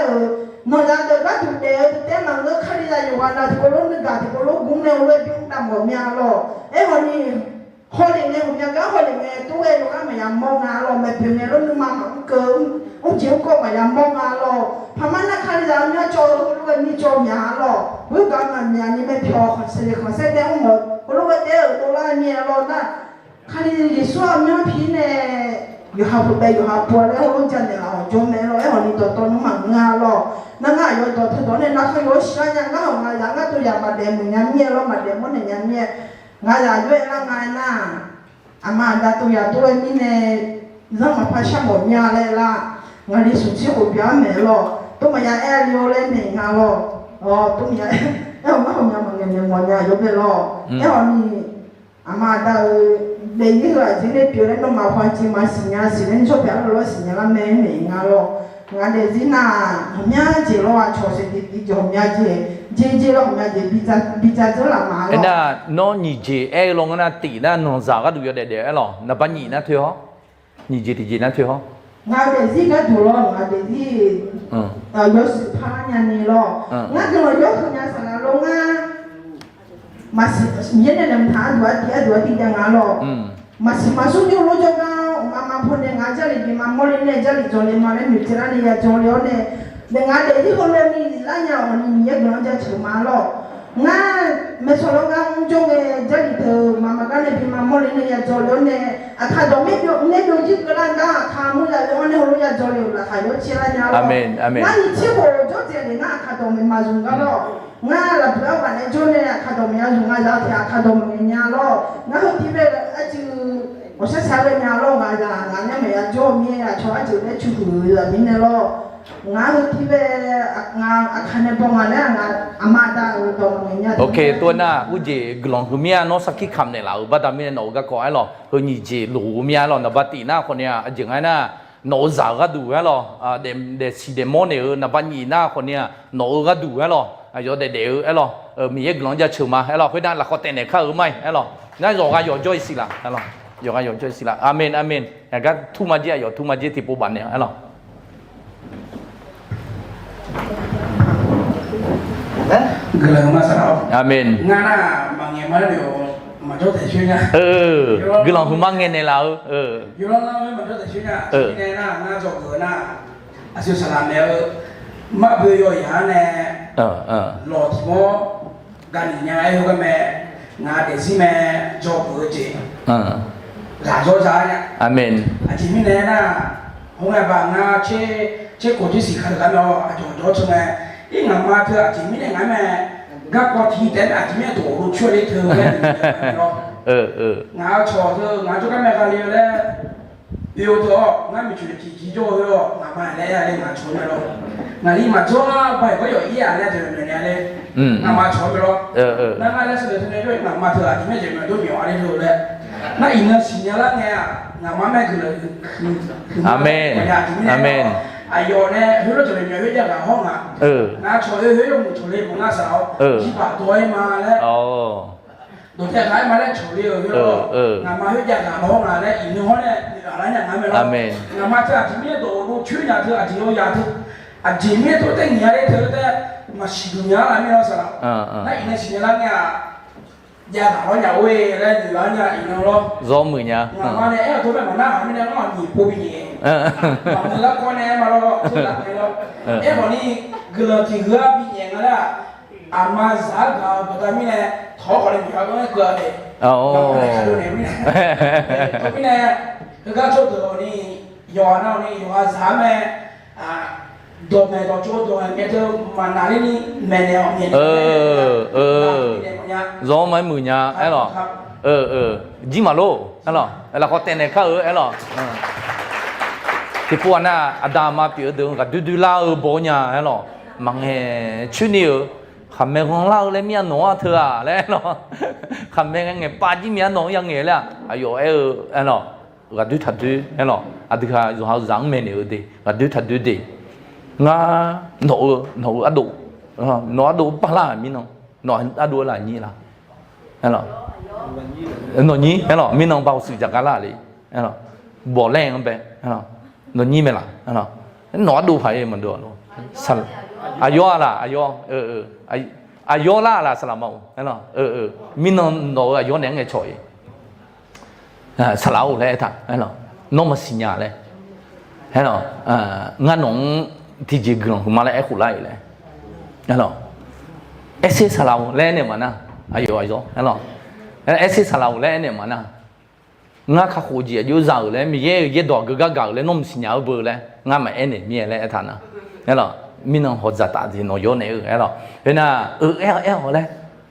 那家的个土地，土地嘛，我看你呀，有个那土罗那个土罗公呢，我不用打磨面咯，哎，我你。后来呢，我们家后来呢，都会有个么样忙啊咯，没平呢，都妈忙个，我就个么样忙啊咯，他们那看着人家做，如果你做面咯，我讲个面你们票是的，可是的我如果得多啦面咯，那看你说面皮呢，有好不白有好破嘞，我讲的啦，做面咯，哎，你多多弄忙啊咯，那俺有多多呢，那还有西安人，俺人家都要买点么样面咯，买点么那样面。ngaya yue la ngai na ama da tu ya tu ni ne zama pa sha mo nya le la ngali su chi ko bia me lo tu ma ya e lio le ne nga lo tu mi ya e ma ho nya ma ne mo nya yo be lo e ho ni ama da de ni la ji ne pio le no ma hwa chi ma si nya si ne so bia lo si nya la me ne nga lo nga de zina mya ji lo a cho se di jo mya ji je lo mya ji bi za zo la ma lo na no ni je e long na ti na no za ga du yo de lo na ba ni na thyo ni je ti je na thyo nga de zi ga du lo nga de zi yo si pa nya ni lo nga de lo yo nya sa la lo nga ma si ye ne nam tha du ti da nga lo ma si ma su ni lo jo ga mama phone nga ja li ma mo le ne ja li jo le ma le ni tira ni ya jo le ne de nga de di ko le ni la nya o ni ye ga ja chu ma lo nga me so lo ga jo ge ja li to mama ga ne bi ma mo le ne ya jo le ne a kha do me ne do ji ga la ga kha mu la le ne ho lo ya jo le la kha yo chi la nya lo amen amen nga ni chi ko jo je ne nga kha do me ma zu ga lo nga la bra ba ne jo ne kha do me ya zu nga la ta kha do me nya lo nga ho ti be a ji我是才会伢咯，俺那没有做面呀，做就在出去了，明年咯，俺有提呗，俺看那帮俺那阿妈da都人家。OK， ตัวน่ะอุจิกลองคือเมียน้องสักกี่คำเนี่ยเราบัดแต่เมียน้องก็ก่อยหรอคือนี่จีหลูเมียหรอนะบัดตีหน้าคนเนี่ยจังไงน่ะน้องสาวก็ดูหรอเดซีเดโมเนี่ยนะบัดนี่หน้าคนเนี่ยน้องก็ดูหรออยู่เดี๋ยวหรอมีเอกลองจะเชื่อมาหรอคุยด้านหลักเขาแต่เนี่ยเข้าหรือไม่หรอนั่นรอกันอยู่จ่อยสิล่ะหรอ有啊有就是啦，阿门阿门，那个土马街有土马街提不完的，哎咯。Gelang masalah. Amin. Ngana mangi mana dia macam tu sihnya. Gelang humang ni lau. Gelang macam tu sihnya. Sihnya na jauh na, asyik salam dia. Mak beliau ya ne หลอดที่มอการงานเขาก็แม่งานเด็กสิแม่จบเออเจหลายโซจ้าเนี่ย อาเมน อาจจะมีแน่น่ะห้องแอร์บางงาเช่คนที่สี่ขันกันเนาะอาจจะโดนใช่ไหมยิ่งงานมาเธออาจจะไม่ได้งานแม่ก็ก็ทีแต่อาจจะไม่ถูกรู้ช่วยได้เธอแม่เนาะงานชอเธองานจุกันแม่กันเลยแล้วเดี๋ยวเธองานมีจุดที่โจ้เธองานมาแล้วอะไรงานชนไปแล้วงานนี้มาชนไปก็有一样那就是เนี่ยเลยงานมาชนไปแล้วนั่นงานแล้วเสร็จแล้วด้วยงานมาเธออาจจะไม่เจ็บด้วยมีอะไรเธอเลย那伊那新年了呢，俺妈妈去了，阿门，阿门。哎呦呢，去了就来约会家好嘛。那出去去用出来不那少，100多嘛嘞。哦。昨天还买了出来去了，俺妈去家好嘛嘞，伊那好嘞，俺家俺们了。阿门。俺妈这前面都路去年头，前后年头，前面都在年里头的，嘛10多年了没有啥。那伊那新年了呢？nhà bảo nhà quê lên thì bảo nhà gì đâu lo do mười nhà mà này em thôi mà na mình đang nói gì cô bị nhẹ mà người ta con em mà lo thôi là cái lo em bảo đi gỡ thì gỡ bị nhẹ rồi đó à mà giá cả bây giờ mình này thọ còn bị cái gỡ này cái đồ này mình này cái chỗ đó đi giờ nào đi giờ giá mẹ đồ mẹ đồ chỗ đồ mẹ cho mà nào đi mẹ này mẹ do mấy mười nhà ấy lo gì mà lô ấy lo là có tiền này khác ấy lo thì phụ na Adam mà biểu tượng cả đu la ở bố nhà ấy lo mà nghe chuyện nhiều khám mẹ con lao lên miếng nón thưa à đấy lo khám mẹ nghe ba chỉ miếng nón yang nghe là ayo ấy lo cả đu thật đu ấy lo được ha rồi họ giảng mẹ nhiều đi cả đu thật đu đi ngã nổ ăn đủ nó ăn đủ bao la mình nó ăn đủ là gì là hay là nó nhí hay là mình bao sự chắc là đi hay là bỏ leng không bé hay là nó nhí mày là hay là nó đủ phải mình được luôn sal ayo là ayo là salam mau hay là mình nó ayo nén nghe chọi salau lại thà hay là nó mà xin nhà lại hay là ngăn nóng thì chỉ gần mà lại khổ lại này, hiểu không? Ese salau lên này mà na, ayo, hiểu không? Ese salau lên này mà na, ngã khắc khổ gì, yêu giàu lên, mình ye đỏ cái gạo lên, nó không xin nhau bự lên, ngã mà em này miệng lên thằng nào, hiểu không? Mình không học giả thì nó yếu này, hiểu không? Thế là em lên,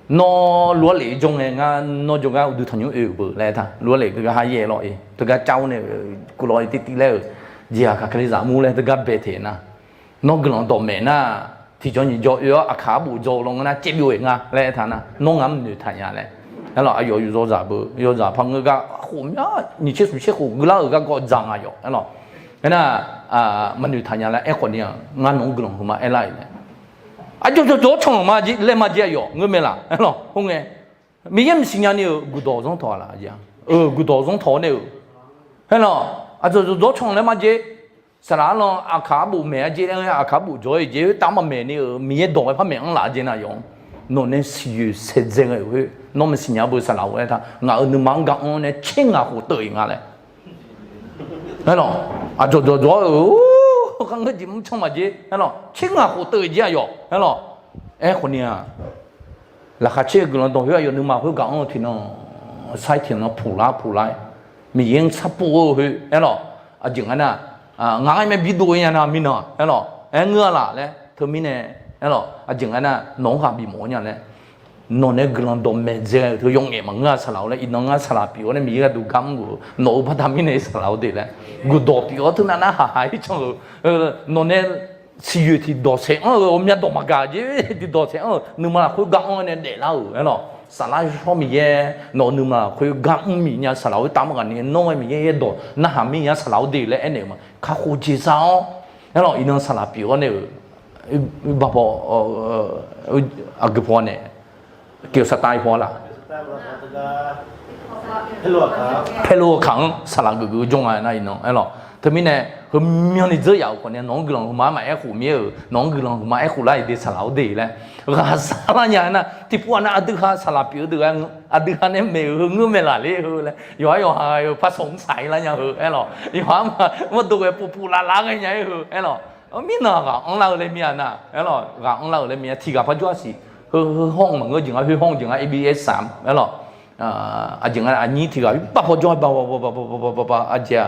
nó lúa lì trong này ngã nó trong cái được thằng nhiều bự lên thằng, lúa lì cái hai ye loại, cái cháu này, cái loại tí lên, gì à cái giá mua lên cái bể thế na. Nó gần đó mẹ na thì cho những chỗ ở khá bù dầu luôn na chế biểu nga lẽ thà na nó ngắm như thà nhà lẽ thế là ayo yu giả bự yu giả phăng người ta khủng nhá như chết sụt chết khủng người ta ở cái có rằng ayo thế là mình như thà nhà lẽ em còn nhá ngăn nó gần mà em lại chỗ chồng mà gì lên mà gì ayo người mẹ là không nghe mình em sinh nhà nhiều gù đồ giống thọ là gì gù đồ giống thọ nhiều thế là chỗ chồng lên mà gì sao nó khá bù mẹ chứ khá bù rồi chứ tao mà mẹ này mẹ đòi phải mẹ ăn lại chứ nào dùng nó nên sử dụng cái này nó mình xin nhà bù sao nào vậy ta ngã nó mang gạo này chinh à hồ tơi ngã này thấy không không cái gì cũng không mà chứ thấy không chinh à hồ tơi chứ ayo thấy không con này là khách chơi cái nó đồng ý nó mà cái gạo thì nó sai thì nó phủ lại mình sắp bù thấy không chừng anh ngã mẹ bị đuổi nhà nào mình nói, thấy không? Em ngừa là đấy, thôi mình này, thấy không? Chừng anh nông học bị mỏ nhà đấy, nó này gần đó mẹ dễ, thôi dùng nghề mà ngã sao lão đấy, nó ngã sao lão biểu này mình cái đủ cam của, nó bắt tham mình này sao lão đấy đấy, cái đồ biểu thôi nó hại trong, nó này sử dụng thì đồ sẽ ông nhà đồ mà cái gì, thì đồ sẽ nhưng mà khối gạo này để lao, thấy không? Sao lại cho mình cái nó nhưng mà khối gạo mình nhà sao lão tạm cái này nó mình cái đồ, nó hàm mình nhà sao lão đấy đấy anh em mà khá khó chế sao, thế là inon sao lại biểu này, bà bảo cái phone này, kiểu sao tai phone là, hello khang sao lại cái dùng ai này nó, thế là thế mình này hôm nay đi chơi con này nón gương mà em khổ miêu nón gương mà em khổ lại để sao lão đấy này sao là nhà na thì phụ anh được ha sao lại biểu được anh được anh em mèo ngứa mèo là lấy hư này rồi phát sóng sai là nhà hư ấy lo rồi mà tôi cái phụ la cái nhà hư ấy lo มีน่ะก็อังเราเลยมีน่ะแล้วหรอก็อังเราเลยมีที่กับพระจ้าสิห้องมันก็จึงห้องจึง ABS 3แล้วหรอจึงอันนี้ที่กับปะพระจ้าปะอาจจะ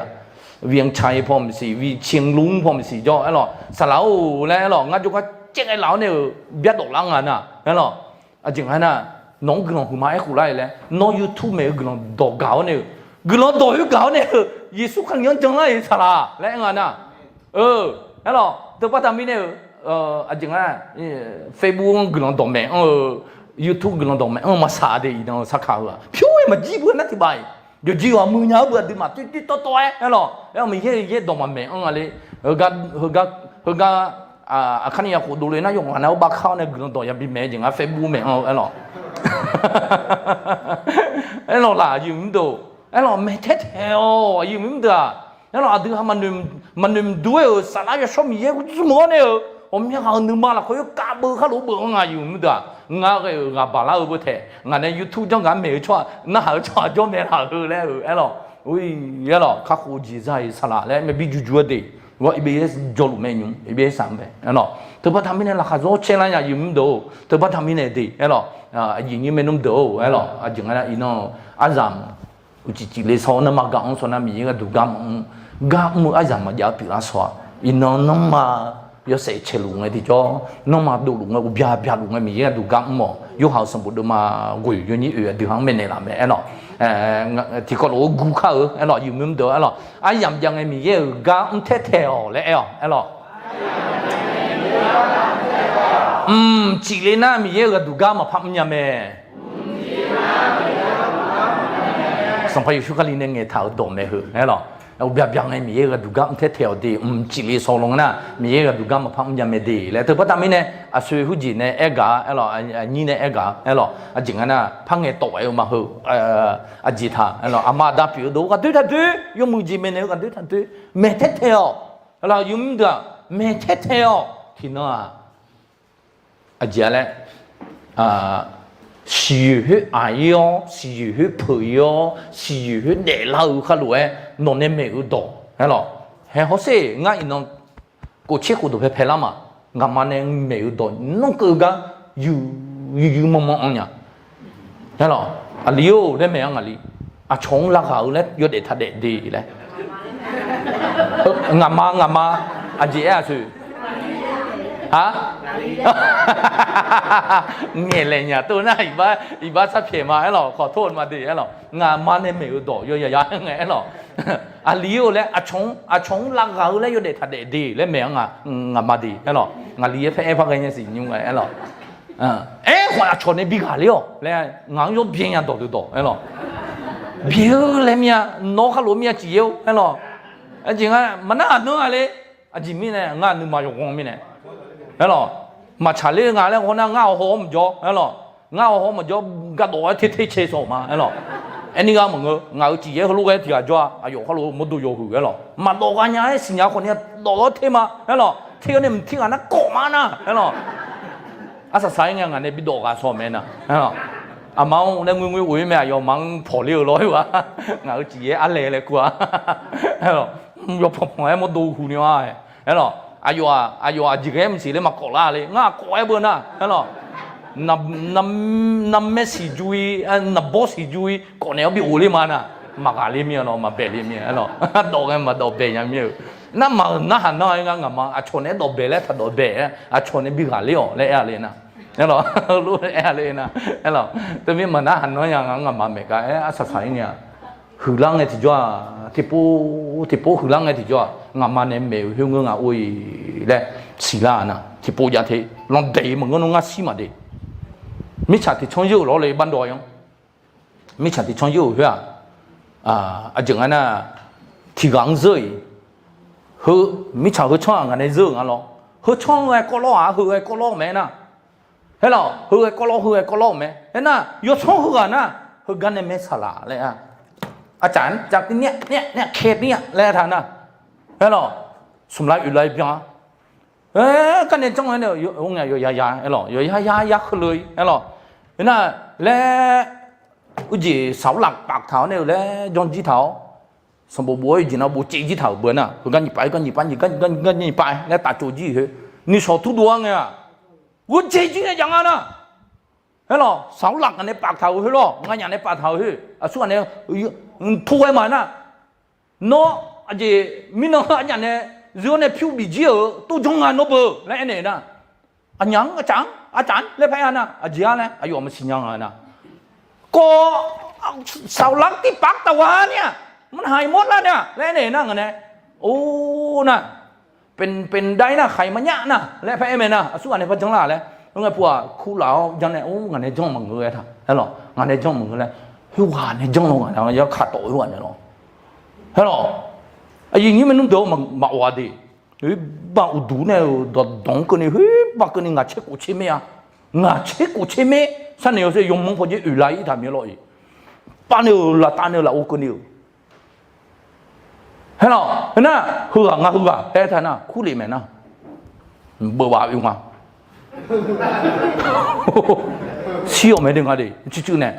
เวียงชัยพร้อมสิวิเชียงลุงพร้อมสิจ้าแล้วหรอสลาวแล้วหรองั้นจุก็เจ๊งไอ้เหล่าเนี่ยเบียดดอกลังอ่ะนะแล้วหรอจึงน่ะน้องกลองหัวไม้ขุไล่แล้วน้อง YouTube ไม่กลองดอกเก่าเนี่ยกลองดอกเก่าเนี่ยเยซูขังยังจังไรสลาแล้วงั้นน่ะแล้วหรอตัวป้าทำไม่เนี่ยจึงFacebook กลองดอกแม่YouTube กลองดอกแม่มาสาดีน้องสักข่าวผิวมันจีบกันนะที่ใบเดี๋ยวจีว่ามือเงาเบื่อดีมาติดตัวแล้วหรอแล้วมีเยอะดอกมันแม่อะไรคันนี้กูดูเลยนะยงอันนั้นบ้าข้าวเนี่ยกลองดอกยังเป็นแม่จริงFacebook แม่แล้วหรอแล้วล่ะยืมดูแล้วแม่เท่ๆยืมดูแล้วอาดูมันด้วยสาระจะชอบมีเยอะกูจะมั้งเนี่ยผมยังเอาหนึ่งมาละเขาอยู่กาเบอร์เขารู้เบอร์งายืมดูงาก็งาบาลาอุบเทงาใน YouTube จังงาไม่ชั่วน่าชั่วจะไม่หาเลยแล้วอุ้ยแล้วข้าคูจีใจสาระแล้วไม่บิจูๆดีว่า EBS จลุไม่ยุ่ง EBS 3ไปแล้วแต่พอทำไม่ได้ราคาโซ่เช่นไรอย่างยืมดูแต่พอทำไม่ได้ดีแล้วยิงไม่นุ่มดูแล้วจังงั้นอีน้องอาจารย์อุจิจิเลสอนมากังสอนมีก็ดูกังมืออาจารย์มาจะพิลาสวะอีน้องมา要食吃路嘅啲咗，侬嘛到路嘅，我邊路嘅咪嘢都講麼，有好生活都嘛會有你啲行咩嚟啦咩，咯，啲個老顧客，咯，要唔到，咯，樣嘅咪嘢講唔貼條咧，咯，自己那咪嘢個都講嘛拍唔入咩，上排要出個年嘅頭度咩去，咯。เอาแบบยังไงมีเยอะดูกัมเที่ยวดีจิลีโซลงนะมีเยอะดูกัมมาพังยังไม่ดีแล้วแต่พอทำนี่เนี่ยอาศัยหุ่นจีเนี่ยเอกาหรอนี่เนี่ยเอกาหรอจริงๆนะพังเงตัวเอวมาหือจีท่าหรออามาดับผิวดูกันด้วยยมือจีเมเนี่ยกันด้วยเมเที่ยวหรอยุ่งเดือเมเที่ยวที่นั่นจีอะไร喜悦爱哟，喜悦朋友，喜悦热闹卡路诶，弄得没有多，係咯，係好些，我一弄過去好多拍拍啦嘛，我嘛呢沒有多，弄個個有茫茫樣，係咯，啊你有咧咩樣啊你，啊從那後咧有得他得啲咧，我媽阿姐啊去。เงี้ยเลยเนี่ยตัวน่าอีบ้าสับเพียมาไอ้หรอขอโทษมาดิไอ้หรองานมันเนี่ยไม่รู้ต่อเยอะๆไงไอ้หรออาลีโอแล้วอาชงลังเขาแล้วอยู่เด็ดทัดเด็ดดีแล้วแม่งงานมาดีไอ้หรองานลีเอฟกันยังสิยุ่งไงไอ้หรอหัวชนในบิกาเลยแล้วงานยกเพียงยังต่อไอ้หรอเบี้ยเลยเมียน้องเขาลูกเมียจีเอวไอ้หรอจริงอ่ะมันน่าหนุ่มอะไรจริงมีเนี่ยงานหนุ่มมาอยู่กองมีเนี่ย係咯，咪查呢個咧，我那拗好唔咗，係咯，拗好唔咗，隔落去貼廁所嘛，係咯，呢個問佢拗自己去攞嘅條咗啊，哎呦，佢攞冇到要去嘅咯，咪落緊嘢，成日คนนี้落咗貼嘛，係咯，貼嗰啲唔貼人咧過萬啊，係咯，啊實際嘅人哋邊度㗎錯名啊，係咯，阿媽你會咩啊？又猛破料攞嘅話，拗自己阿嚟啩，係咯，又破喺冇到乎呢話，係咯。อายุจีเกมสิเลยมาก่อละเลยง่าก่อไอ้เบอร์น่ะฮะเนาะนับเมสซี่จุยนับบอสซี่จุยก่อนเนี่ยเอาไปอู่เลยมาน่ะมากาเลยมีเนาะมาเบลเลยมีฮะเนาะดอกกันมาดอกเบลยังมีนั่นมาน่าหันหน้าอย่างงั้นมาชนเนี่ยดอกเบลแล้วถ้าดอกเบลชนเนี่ยบิกาเลยอ๋อเลยอะไรน่ะฮะเนาะรู้อะไรน่ะฮะเนาะแต่มีมันน่าหันหน้าอย่างงั้นมาเมกาสักสายเนี่ยหือลังเนี่ยที่จ้าที่ปูหือลังเนี่ยที่จ้างามันเนี่ยไม่หิวเงินงาอุ้ยเลยสิลานะที่ปูยาที่ลองเดย์มึงก็น้องงาสิมาเดย์มิชาที่ช่องยูรอเลยบันดอยยังมิชาที่ช่องยูเหรอจังงั้นนะที่กังเซยเฮ้มิชาเฮ้ช่องกันในเรื่องอ่ะหรอเฮ้ช่องไอ้ก็ล้อเฮ้ไอ้ก็ล้อแม่น่ะเฮ้หรอเฮ้ไอ้ก็ล้อแม่เห็นน่ะยศช่องเฮ้กันน่ะเฮ้กันในเมสลาเลยอ่ะอาจารย์จากเนี่ยเขตเนี่ยแล้วท่านน่ะเฮ้หรอสมัยอยู่ไรบ้างกันเนี่ยจังหวะเนี่ยอยู่องค์เนี่ยอยู่ยาเฮ้หรออยู่ยาเลยเฮ้หรอเห็นน่ะแล้วอุจิเสาหลักปากเท้าเนี่ยแล้วยนจีเท้า什么不会见到不接几头不呢？我跟你摆，来打手机去，你说多多啊？我接几个讲啊呢？係咯，手勒人哋白頭去咯，嗌人哋白頭去，所以人哋拖喺埋啦。喏，阿姐，咪喏阿人哋，如果你漂比之後都中眼攞噃，嚟呢啦。阿娘阿長，你睇下啦，阿姐咧，哎呦我們新娘啊，個手勒啲白頭啊เนี่ยมันหายหมดแล้วเนี่ยแล้วเนี่ยนั่งกันเนี่ยโอ้น่ะเป็นได้นะไข่มันยะนะแล้วไปเอ็มนะสู้อันนี้พอจังละแล้วงานพวกคู่เหล่าจังเนี่ยโอ้งานเนี่ยจ้องมังเงยท่าฮัลโหลงานเนี่ยจ้องมังเงยแล้วหัวเนี่ยจ้องลงอ่ะแล้วยังขาดตัวหัวเนี่ยหรอฮัลโหลไอ้ยิงนี้มันนุ่มเดียวมันบ้าว่าดิเฮ้ยบ้าอุดูเนี่ยดองกันเนี่ยเฮ้ยบ้ากันเนี่ยงาเช็คกูเชื่อไหมอ่ะงาเช็คกูเชื่อไหมสันเนี่ยจะยงมังพอจะอยู่ไรทำยังไงป้าเนี่ยละตาเนี่ยละโอ้กันเนี่ยฮัลโหลนะหัวงาหัวเฮ้ยท่านนะคู่เลยไหมนะเบอร์ว่าอยู่มั้งเชี่ยวไหมดึงอะไรจู่ๆเนี่ย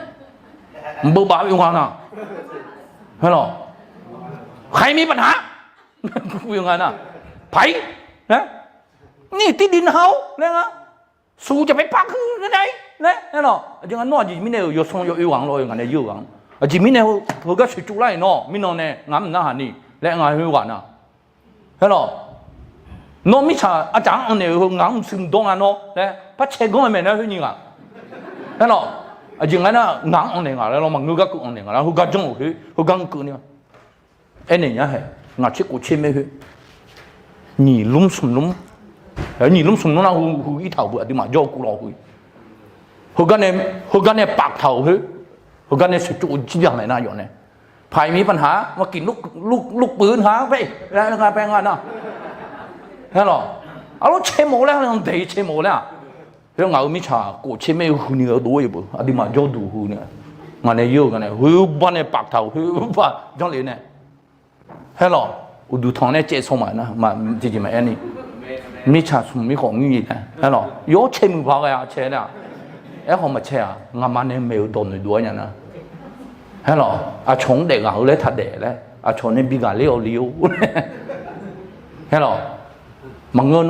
เบอร์บ่าวอยู่มั้งนะฮัลโหลใครมีปัญหาคุยยังไงนะไผ่นะนี่ที่ดินเฮาเนี่ยนะสู้จะไปพักที่ไหนเนี่ยฮัลโหลจังงั้นนอจีมิเนี่ยอยู่ส่งอยู่หวังรออยู่งั้นเนี่ยอยู่หวังจีมิเนี่ยเขาก็ช่วยจุไล่เนาะมินเนี่ยงามน่าหันนี่และงานอยู่หวังนะฮัลโหลน้องมิชาอาจารย์อันนี้เขางานซึ่งตรงอ่ะเนาะเนี่ยพัชเชก็ไม่เนี่ยเขานี่อ่ะฮัลโหลจริงๆนะงานอันนี้อ่ะแล้วมันงูก็กูอันนี้อ่ะแล้วเขาก็จงเขาก็กูเนี่ยไอ้เนี่ยเหรองานเช็คกูเช็คไม่เหรอนี่ลุ่มสุ่มลุ่มนี่ลุ่มสุ่มลุ่มนะเขาอีเท่าบุตรที่มาจ่อกูรอเขาก็เนี่ยปากเท่าเหรอเขาก็เนี่ยสุดจุดที่อย่างไรนะอย่างเนี่ยภายมีปัญหามากินลูกปืนหาไปแล้วงานไปงานนะฮัลโหลเอาลูกเชื่อหมดแล้วยังเดี๋ยวเชื่อหมดแล้วเรื่องเอาไม่ช้ากูเชื่อไม่หูนี่เอาดูอยู่บ่อดีมาจ่อดูหูเนี่ยงานเนี่ยเยอะกันเนี่ยหูบ้านเนี่ยปากเท่าหูบ้านจังเลยเนี่ยฮัลโหลอุดูทองเนี่ยเจ๊ส่งมานะมาจริงๆมาอันนี้ไม่ช้าสุ่มไม่ของงี้นะฮัลโหลยอเชื่อมือพอกันอ่ะเชื่อเนี่ยไอ้ของมาเชื่องานมันเนี่ยไม่โดนเลยด้วยเนี่ยนะฮัลโหลอาชงเด็กเอาเลยทัดเด็กเลยอาชงเนี่ยบีกาเลี้ยวฮัลโหลมังเงิน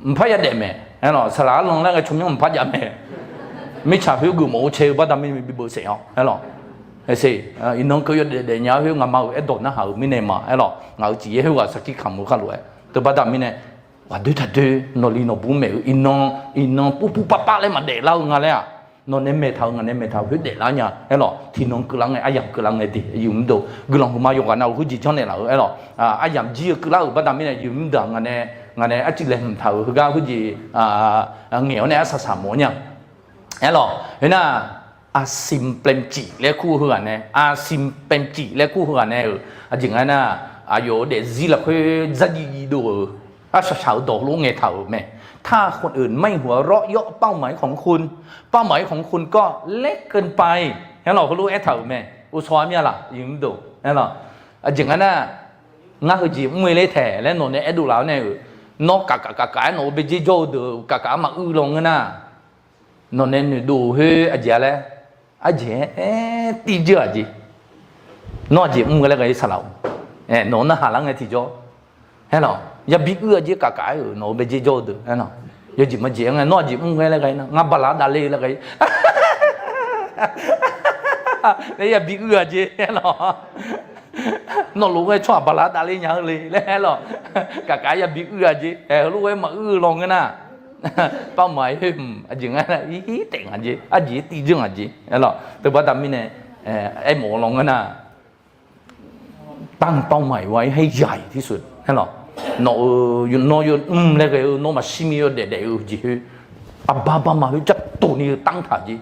ไม่พอจะเด็ดไหมฮัลโหลสลาลงแล้วก็ชมยังไม่พอจะไหมไม่ช้าหิวกูหมูเชื่อว่าทำไม่มีบุญเสียฮัลโหลไอ้สิอินน้องก็ยอดเด็ดเนี่ยหิวงามาไอ้โดนนะหาไม่เนี่ยมาฮัลโหลเอาจีหิวว่าสักที่คำมุขเลยแต่ว่าทำไม่เนี่ยว่าดูทัดดูนอลีนอบุ้มเมย์อินน้องปุ๊บปั๊บเลยมาเด็ดเล่างานเลยอ่ะนอนเนี่ยเมทัลงานเนี่ยเมทัลหิวเด็ดแล้วเนี่ยฮัลโหลที่น้องกำลังไงอายับกำลังไงดิอยู่มันดูกำลังมาอยู่กันเอาหุ่นจีช่องเนี่ยแล้วฮัลโหลอายับจีกำลังว่าทำไม่เนี่ยอยู่มันดูงานเนี่ยอาจิเลมเท่าคือการหุ่นจีเหนียวเนี่ยสัสามโมเนี่ยฮัลโหลเห็นน่ะอาซิมเป็นจีและคู่หัวเนี่ยอาซิมเป็นจีและคู่หัวเนี่ยจริงๆนะอายุเด็กจีละค่อยจะดีดูอาสาวดอกลูกเงี้ยเท่าแม่ถ้าคนอื่นไม่หัวเราะเยาะเป้าหมายของคุณเป้าหมายของคุณก็เล็กเกินไปฮัลโหลเขารู้ไอ้เท่าแม่อุศวามีอะไรยืมดูฮัลโหลจริงๆนะงั้นคือจีไม่เลยแท้แล้วหนูเนี่ยดูแล้วเนี่ยnó cả nó bị gì rồi được cả mà lòng cái na nó nên đủ hơi à gì đấy à gì tí chưa gì nó chỉ cái cái sao nó hà lăng cái tí cho hay là giờ bị gì cả nó bị gì rồi được hay là giờ chỉ mà gì nó chỉ cái ngã bà lá đà lê là cái đấy giờ bị gì hay là nó lúc ấy cho bà lá đá lên nhà lên lẽ rồi cả cái giờ bị gì lúc ấy mà lòng cái na bao mấy dừng cái ý tiền gì tí dừng gì rồi từ bắt đầu mình này em muốn lòng cái na tăng bao mấy vậy hay dàiที่สุดhay là nó lấy cái nó mà xí miêu để gì ba mà chắc tụi ni tăng thà gì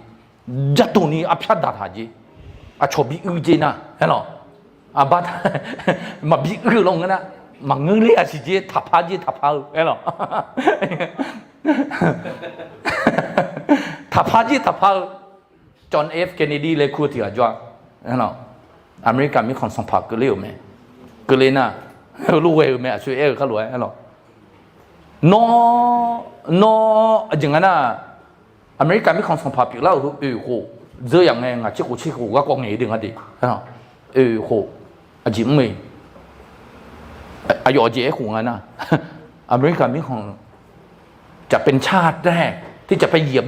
chắc tụi ni áp sát thà gì cho bị gì na hay là bắt mà bị lòng cái na mà ngưng lấy gì tháp phá cái nào tháp phá John F Kennedy lấy khu thì ở chỗ cái nào Americaมีคนส่งผักก็เลี้ยวไหมก็เลยนะรู้เว้ยไหมช่วยเขารู้ไอ้หรอน้อจริงๆนะอเมริกามีคนส่งผักอยู่แล้วโหเจออย่างไงอ่ะเจ้ากูชี้กูก็กองหนีดึงอ่ะดิไอ้หรอโหจริงไหม ายอเจของงั้นนะอเมริกามีของจะเป็นชาติแรกที่จะไปเหยียบ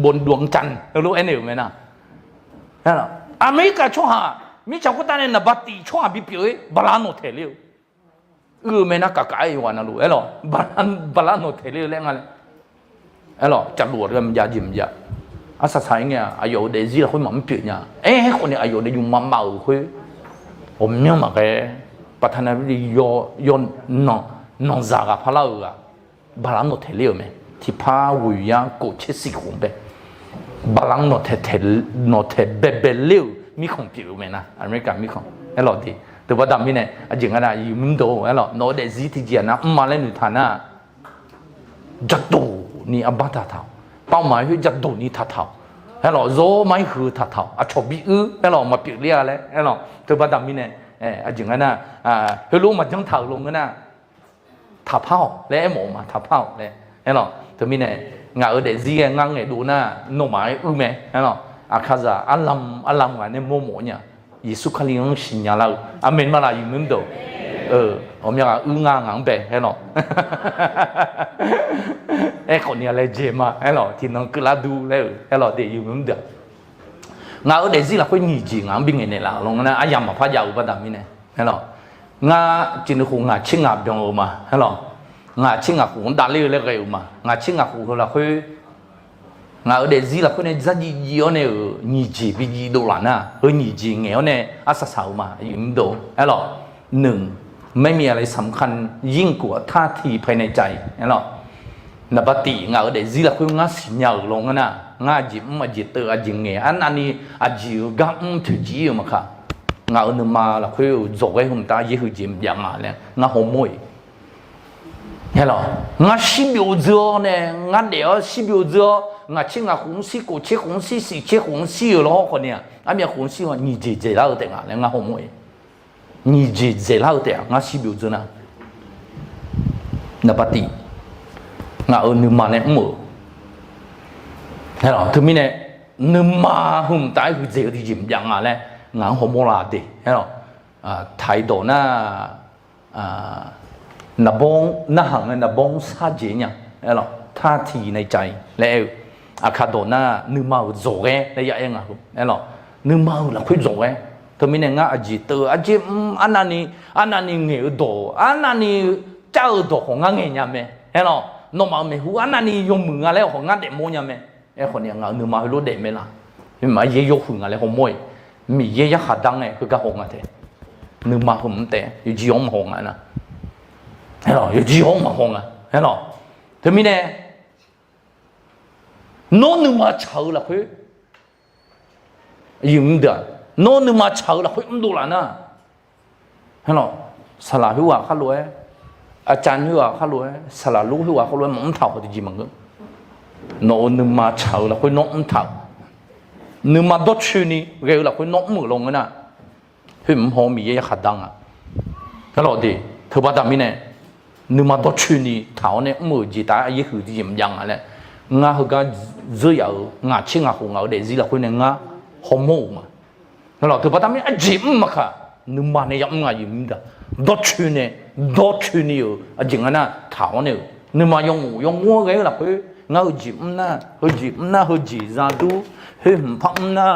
บนดวงจันทร์รู้ไอ้เนี่ยไหมนะนั่นแหละอเมริกาช่วงมีชาวคนนั้นบัตตีช่วงบิเปียบาลานโนเทเลียวไม่น่ากะไก่วันนั้นรู้ไอ้หรอบาลานโนเทเลียวแล้วไงไอ้หรอจัดรวดกันยาจิมยาอาศัยเนี่ยอายุเดซี่เราคุยมันเปลี่ยนเนี่ยคนนี้อายุเดยุ่งมันเมาคุยผมเนี่ยมาแกประธานาธิบดียนนองจากพะเลาอะบาลานโนเทเลียวไหมที่พาวิญญาณกูเชสิคงเปบาลานโนเทเบเลียวมีของเปลี่ยนไหมนะอเมริกามีของไอ้หรอดีแต่ว่าดำนี่เนี่ยจริงๆนะอยู่มุ่งโตไอ้หรอโนเดซี่ที่เจียนะมาเล่นอยู่ฐานะจัดโตนี่อับบัตเท่าเป้าหมายคือจัดโตนี่ท่าเท่าไอ้หรอโซไม่คือท่าเท่าชอบบีไอ้หรอมาเปลี่ยนเรียอะไรไอ้หรอแต่ว่าดำนี่เนี่ยจริงๆนะเฮ้ยรู้มาจังเท่าลงกันนะท่าเผาและไอ้หมอมาท่าเผาเลยไอ้หรอแต่มีเนี่ยงานเดซี่งานเนี่ยดูนะโนหมายไหมไอ้หรออาคาซาอัลลัมกันเนี่ยโมเนี่ยยิสุขลิงสิญญาเราอเมนมาลาอยู่มึงโตผมอยากงานแบบไอ้หรอคนนี้อะไรเจมาไอ้หรอที่น้องกระดูแล้วไอ้หรอเดี๋ยวอยู่มึงเด้องานเดซี่เราค่อยหนีจริงงานบินเงินเนี่ยละลงนะอายามมาพัดยาวประดามิเนี่ยไอ้หรองานจินหูงานชิงงานเบียงออกมาไอ้หรองานชิงงานหูด่าเลี้ยวเลี้ยวออกมางานชิงงานหูเราค่อยงานเดซี่เราค่อยเนี่ยจะยี่ห้อเนี่ยหนีจีบิจีดูหลานนะเฮ้ยหนีจีเงี้ยเนี่ยอาศัยสาวมาอยู่มึงโตไอ้หรอหนึ่งไม่มีอะไรสำคัญยิ่งกว่าท่าทีภายในใจนั่นหรอนับตีงาเดซี่ละคุณงาสิญญาลงนะงาจิมมาจิตเตอร์จิงเงอันนี้อาจิวกัมถือจีมาค่ะงาอุนมาละคุณจบไว้หุ่นตายี่ห้อจิมยังอะไรงาหอมวยนั่นหรองาสิบิวเจอเนี่ยงาเดียวสิบิวเจองาชิงาหงสีกูเชหงสีสีเชหงสีหรอคนเนี่ยอันนี้หงสีว่านี่เจแล้วแต่งอะไรงาหอมวย你这老的啊，西表子呢？那不地，我你妈呢么？係咯，佢面呢，你媽唔帶佢這啲人樣啊咧，我好冇啦的，係咯，態度那那幫那行嘅那幫殺人呀，係咯，ท่าทีในใจแล้วคาโดน่านึกมาโจเกในอย่างเงี้ย係咯，นึกมาแล้วคุยโจเกทำไมเนี่ยงาอจิตอจิอันนี้เงี้ยโดอันนี้เจ้าโดของงาเงี้ยมั้ยเห็นหรอน้องมาไม่หูอันนี้ยงมืออะไรของงาเด็กมั้ยมั้ยคนเนี่ยงานึกมารู้เด็กมั้ยล่ะเห็นไหมเยี่ยหุ่นอะไรของมวยมีเยี่ยหัดดังเนี่ยคือการหงอะไรนึกมาหุ่นแต่อยู่จีองหงอ่ะนะเห็นหรออยู่จีองมาหงอ่ะเห็นหรอทำไมเนี่ยน้องนึกมาเช่าละคือยืมเดือดน้องนึกมาเช่าละคุยดูละนะฮัลโหลสลาหัวข้ารู้อาจารย์หัวข้ารู้สลาลูกหัวข้ารู้มันเท่าที่จีมังก็น้องนึกมาเช่าละคุยน้องเท่านึกมาดชื่อนี่เรื่องละคุยน้องมือลงนะเฮ้ยมันหอมมีเยอะขัดดังอ่ะฮัลโหลดีเธอว่าทำยังไงนึกมาดชื่อนี่เท่าเนี่ยมือจีตาไอ้คือจีมยังอะไรงาคือการเจียวงาชิงงาหงเอาเดี๋ยวจีละคุยเนี่ยงาหอมมาแล้วเราถือว่าทำให้จิมมาค่ะนึกมาเนี่ยยังไงยิ่งด่าดชื่อเนี่ยจริงนะถาวเนี่ยนึกมายงงัวไงล่ะเฮ้ยงาจิมนะเฮ้ยจีซาดูเฮ้ยพังนะ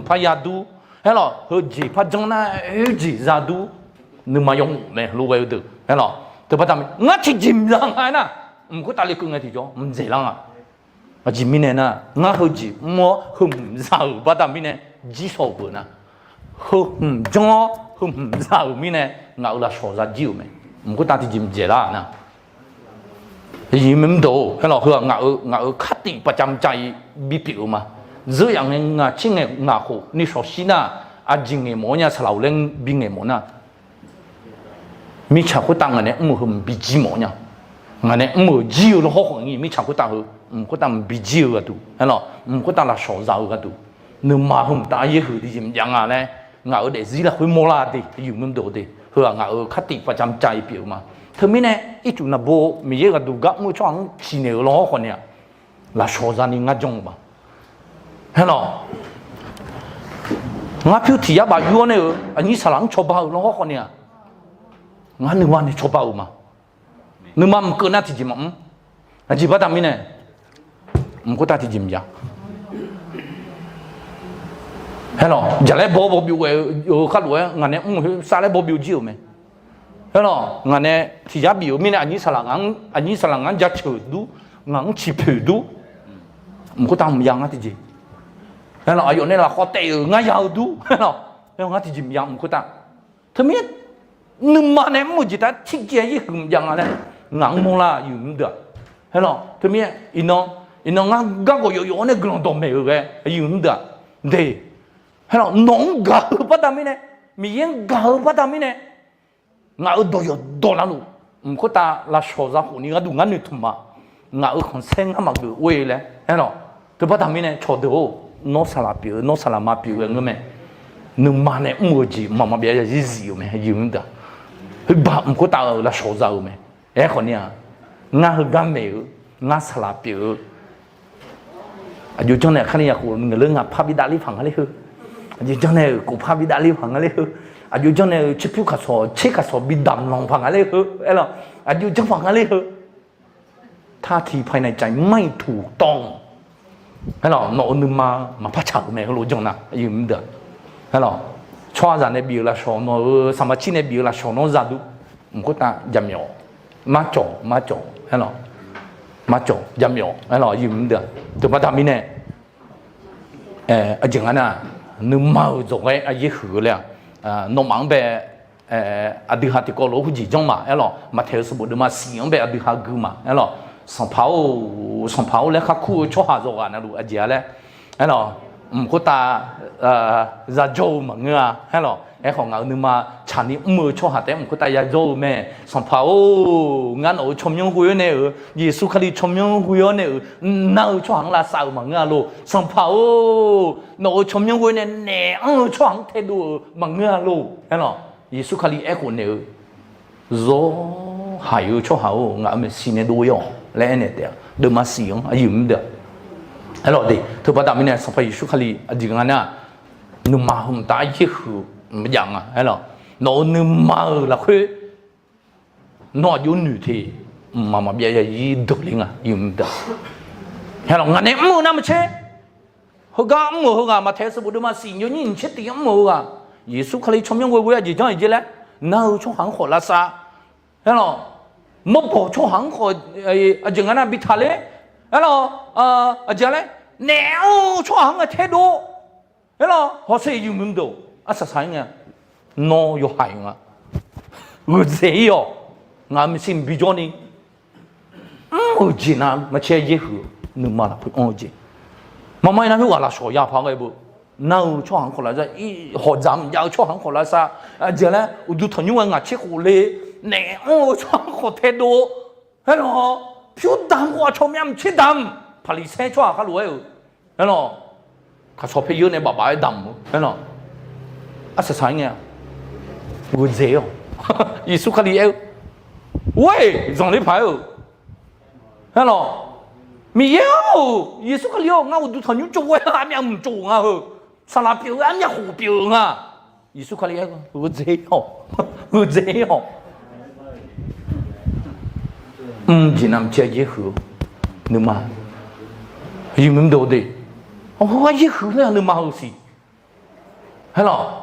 พยาดูเฮ้ยหรอเฮ้ยจีพัจังนะเฮ้ยจีซาดูนึกมายงแม่รู้ไว้ดูเฮ้ยหรอถือว่าทำให้งาที่จิมยังไงนะมันก็ตาลีกุงไงที่จ่อมันเจริญอ่ะจิมเนี่ยนะงาเฮ้ยจีมัวเฮ้ยซาดูว่าทำให้เนี่ยจีโซ่บุนะเฮ้ยจังเฮ้ยซาอุมีเนี่ยงาอุลาโชซาจิวมั้ยมันก็ตาที่จิมเจล่านะยิ่งมันโตให้เราเฮ้ยงาคัดติประจำใจบิปิวมาเรื่องอย่างงาชิงเงงาโคนี่ชอบสินะจริงเงโมเนี่ยสลาวเล่งบิงเงโมนะมีชาวคนต่างกันเนี่ยมือหุ่มบิจิโมเนี่ยงานเนี่ยมือจิวแล้วเขาของนี่มีชาวคนต่างคนต่างบิจิวกันดูให้เราคนต่างละโชซากันดูนึกมาหุ่มตาเยอะหือดีจิมยังอะไรงาเดซี่ละคุยโมลาดีอยู่มึงโดดีเฮืองาคัดติประจำใจเปียวมาเธอไม่แน่อีจุนโบมีเยอะกันดูกับมือช่างชินเนอร์ล้อคนเนี่ยละโชซานี่งาจงบ้าเห็นหรองาพิวที่ยาบาอยู่เนี่ยอันนี้สลังชอบบ้าล้อคนเนี่ย ngã nửa mà này cho bao mà nửa mà cứ nát thì gì mà chỉ bắt tao mi này có ta thì gì mà hello giờ lại bỏ biểu về ở khác rồi ngã này sao lại bỏ biểu chiều mày hello ngã này thì giá biểu mi này anh ấy sao ngã giá chờ đủ ngã chỉ phê đủ có ta không yang thì gì hello ở chỗ này là khó tệ ngã giàu đủ hello ngã thì gì mà yang có ta thế biết nửa mà này một gì ta thích gì gì không yang này ngã mua là dùng được hello thế biết ino ngã gác có yếu này gần đồng mày rồi dùng được để hello nong gạo bắt tao mi này miếng gạo bắt tao mi này ngã ở đồ là luôn có ta là số ra hồ ni ngã đủ ngã nửa thùng mà ngã ở con sen ngã mặc được quê嘞hello tôi bắt tao mi này cho đồ nó xả là mà biểu người mày nửa mà này mua gì mà bây giờ gì mày dùng được cái bà có ta là số ra mày ấy còn nha ngã hơi gam mày ngã xả là biểuอยู่จังเนี่ยคันนี้กูเรื่องภาพวิดาลีฝังอะไรคืออยู่จังเนี่ยกูภาพวิดาลีฝังอะไรคืออยู่จังเนี่ยชิพิวขัดสอเช็คขัดสอบิดดำลองฝังอะไรคือเออหรออยู่จังฝังอะไรคือท่าทีภายในใจไม่ถูกต้องเออหรอโน่นนึงมาพัชฉากแม่เขารู้จังนะอยู่มันเดือดเออหรอชอบจะในบิวละชอนโน่สมาชิกในบิวละชอนโน่จะดูมันก็ตาจำยอมาจ่อเออหรอมาจ่อยำหยอกไอ้หล่อยิ้มเดือดตัวพัฒมิเนี่ยจังงั้นน่ะนึกมาจงไอ้ยี่หือเลยน้องมังแบบอดีตที่ก็รู้จีจงมาไอ้หล่อมาเทสบุตรมาเสียงแบบอดีตกูมาไอ้หล่อสัมภาแล้วข้าคู่ชอบหาจกันนะลูกเจี๋ยเลยไอ้หล่อก็ตาจะโจมเงี้ยไอ้หล่อไอ้ของเรานึกมาฉันนี่มือชอบหาแต่ก็ตาจะโจมแม่สัมภางานโอ้ชมยงคุยเนี่ยเยซูคริสต์ชมยงคุยเนี่ยน่าชอบหางลาสาวมังเงี้ยลูกสัมภาโน่ชมยงคุยเนี่ยชอบหางเทดูมังเงี้ยลูกไอ้หล่อเยซูคริสต์ไอ้คนเนี่ยโจหายชอบหางานมันสิ่งเนี่ยดูยองและเนี่ยเดียวเดินมาเสียงยิ้มเดียวไอ้หล่อดิทุกประการเนี่ยสัมภาเยซูคริสต์จริงๆนะนึกมาหุ่นตายี่หือไม่ยังอ่ะไอ้หรอโน่นึกมาละคือโน่ยุ่งหนุ่ยที่มาเบียร์ยี่ดุลิงอ่ะยุ่งเด้อไอ้หรองานนี้มือน้ำมันเช่เขาก็มือเขาก็มาเทสบุตรมาสิ่งยุ่งยิ่งเช่ตีมืออ่ะเยซูคริสต์ชมยังเว้ยจีจังอีจีแล้วน่าช่วงหังขอลาซาไอ้หรอมบช่วงหังขอจังงั้นบิทาเลไอ้หรอจีแล้วแนวช่วงหังเทดูไอ้หรอเขาเสียยุ่งมึงดูสักสิ่งเนี่ยน้อยอยู่หายงะเสียงานมันสิ่งบิจอนี่จีน่ะมาเชื่อเยอะนึกมาละจีมาไม่นั่นว่าละชอยาพังไอ้บุน่าช่วงคนละจะอีหัวจำยาวช่วงคนละซะเจ้าแล้วดูทนยุ่งงะเชื่อคนเลยเนี่ยช่วงคนเทดูเฮ้ยหรอผิวดำกว่าชมยำชิดำผลิตเส้นช่วงเขารวยเฮ้ยหรอเขาชอบไปยืนในบ่ายดำเฮ้ยหรอสักสิ่งเนี่ย我这样，耶稣可里有，喂，让你拍哦，係咯，咪有，耶穌可里有，我都同你做啊，啱啱唔做啊，撒拉表啱啱胡表啊，耶穌可里有，我這樣，我這樣，只能借耶穌，你嘛，有冇到的？我耶穌咧，你嘛好事，係咯。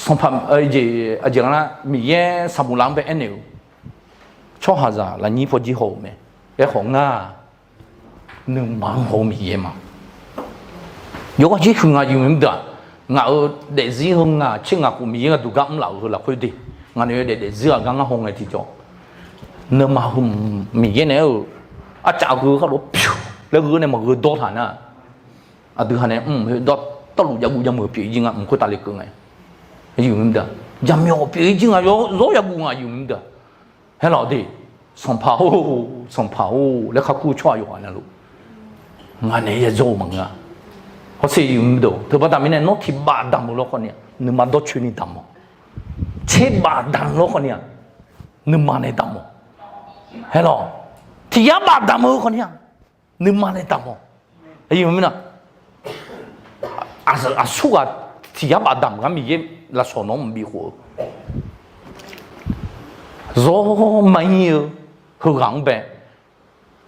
สองพันอย่างนั้นมีแย่สมุนไพรเป็นเนื้อชอบหาจาแล้วนี่พอจีโฮไหมไอ้ของง่าหนึ่งมันโฮมีเยอะมากยกที่คุณงาอยู่ไม่ได้งาเด็กจีโฮง่าเช่นงาคุณมีเงี้ยดูกัมเหล่าคือละคุยดีงานนี้เด็กจีอ่ะงาโฮไงที่จ่อหนึ่งมันโฮมีเยอะเนี่ยอาจารย์คือเขาบอกพิ้วแล้วคือเนี่ยมันคือโดดหันน่ะดูหันเนี่ยโดดตลุยากูยามือปีจริงอ่ะมันก็ตาเล็กเกินไงอยู่ไม่ได้ยามยอปีจริงอ่ะร้อยกูอ่ะอยู่ไม่ได้ให้เราดิส่งเผาแล้วเขาคู่ช่วยอยู่นะลูกงานนี้จะโจมังอ่ะเขาเสียอยู่ไม่ได้เธอพอทำไม่ได้นกที่บาดำลูกคนเนี้ยนึกมาดชุนี่ดำเช็ดบาดำลูกคนเนี้ยนึกมาในดำให้เราที่ยาบาดำลูกคนเนี้ยนึกมาในดำอยู่ไม่ได้สุกที่ยาบาดำก็มีเยอะละส่วนน้องมีหัว rồi mấy nhiều hư gắng bé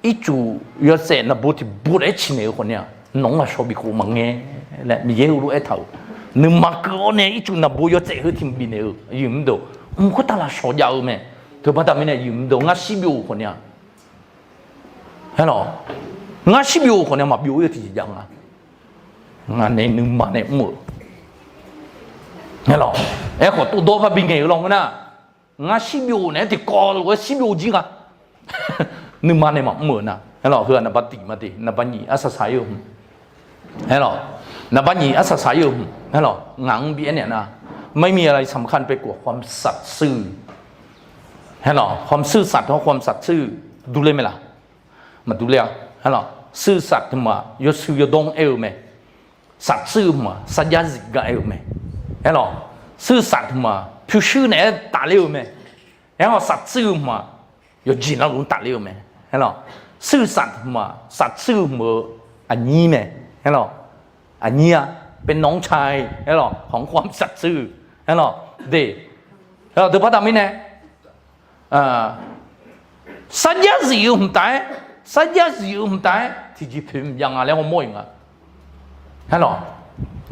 ít chủ yếu sẽ là bố thì bố đấy chỉ nếu con nha nóng là sao bị cụ mà nghe lại mình dễ hiểu ấy thầu nhưng mà cái này ít chủ là bố yếu sẽ hơi thêm bị nếu dùng đồ có ta là sao giàu mẹ thứ ba ta mới này dùng đồ ngã xí biểu con nha hello ngã xí biểu con nha mà biểu thì gì à ngã này nhưng mà này mở hello em có tụ đô và bình nghề lòng nè ngã xí biểu này thì có rồi xí biểu gì cả nhưng mà này mà mở nè hello hứa là bắt tỉ mà tỉ là bắt nhị asa sai yêu hello là bắt nhị asa sai yêu hello ngang biển này nèไม่มีอะไรสำคัญไปกว่าความสัตย์ซื่อเห็นหรอความซื่อสัตย์เพราะความสัตย์ซื่อดูเลยไหมล่ะมาดูเลยเห็นหรอซื่อสัตย์มายศยดงเอวไหมสัตย์ซื่อมาสัญญาสิกเอวไหมเห็นหรอซื่อสัตย์มาผิวชื่อไหนตาเลี้ยวไหมเห็นหรอสัตย์ซื่อมายศจีนเราลุ้นตาเลี้ยวไหมเห็นหรอซื่อสัตย์มาสัตย์ซื่อมาอันนี้ไหมเห็นหรออันนี้เป็นน้องชายเห็นหรอของความสัตย์ซื่อเห็นหรอเด็กเราถือพระธรรมนี่นะสัญญาสิวไม่ได้สัญญาสิวไม่ได้ที่จีพิมยังอะไรก็ไม่ยังเห็นหรอ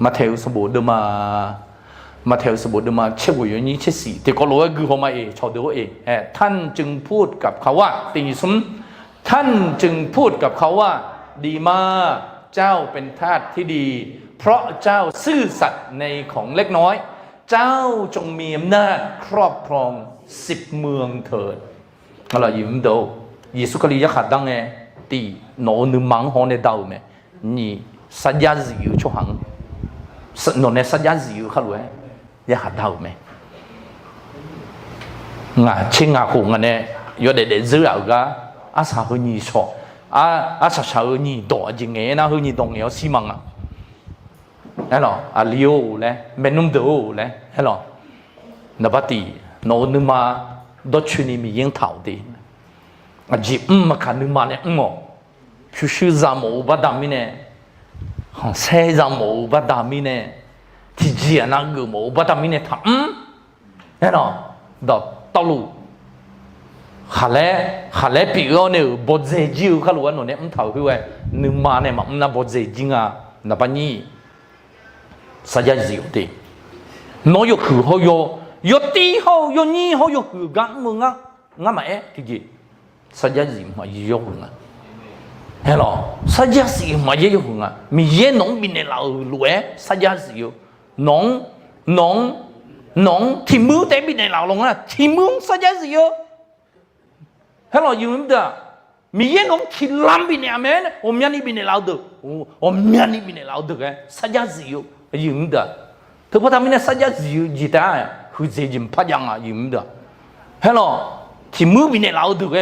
มาเทวสบู่เดิมาเทวสบู่เดิมาเชื่อว่าอย่างนี้เชื่อสิแต่ก็รู้ว่าคือเขามาเองชาวเดียวเองท่านจึงพูดกับเขาว่าตีสมท่านจึงพูดกับเขาว่าดีมากเจ้าเป็นทาสที่ดีเพราะเจ้าซื่อสัตย์ในของเล็กน้อยเจ้าจงมีอำนาจครอบครอง10 เมืองเถิดอะไรอยู่มั้งดูยิสุคลียะขัดดังไงตีโนนึมังฮอนในดาวไหมนี่สัญญาสิวช่วงโนในสัญญาสิวเขารู้ไหมยะขัดดาวไหมงาชิงาคงอันเนี่ยยอดเด็ดซื้อเอาก็อาสาหืนี่ชออาสาชาวนี่ดอจริงไงนะหืนี่ดงเงี้ยสิมังอ่ะเห็นหรออาลิโอเลยเมนุมเดโอเลยเห็นหรอนับตีโนนึมาดชุนีมียังเท่าดีอาจีมาขันนึมาเนี่ยพิชิตจามอุบัติมีเนี่ยเซจามอุบัติมีเนี่ยที่เจียนักอุบัติมีเนี่ยทำเห็นหรอดอกตลุขาเล่ปีกเนี่ยบดเจจิวเขารู้ว่าโน่นเนี่ยเท่าพี่เว้ยนึมาเนี่ยมันน่ะบดเจจิงอ่ะนับนี้สัญญาสิวดีน้อยคือเขา有地好，有你好，有香港么啊？我买这个，实际是嘛也有啊，系咯，实际是嘛也有啊。米也农民的老路诶，实际是有农天母这边的老农啊，天母实际是有，系咯有唔得？米也农天南边的阿妹，我们那边的老多，我们那边的老多诶，实际是有唔得？他把他们的实际是有几大呀？คือเจจิมพัดยังอ่ะยิ้มเด้อเฮ้ยหรอที่มือบินเราดูแก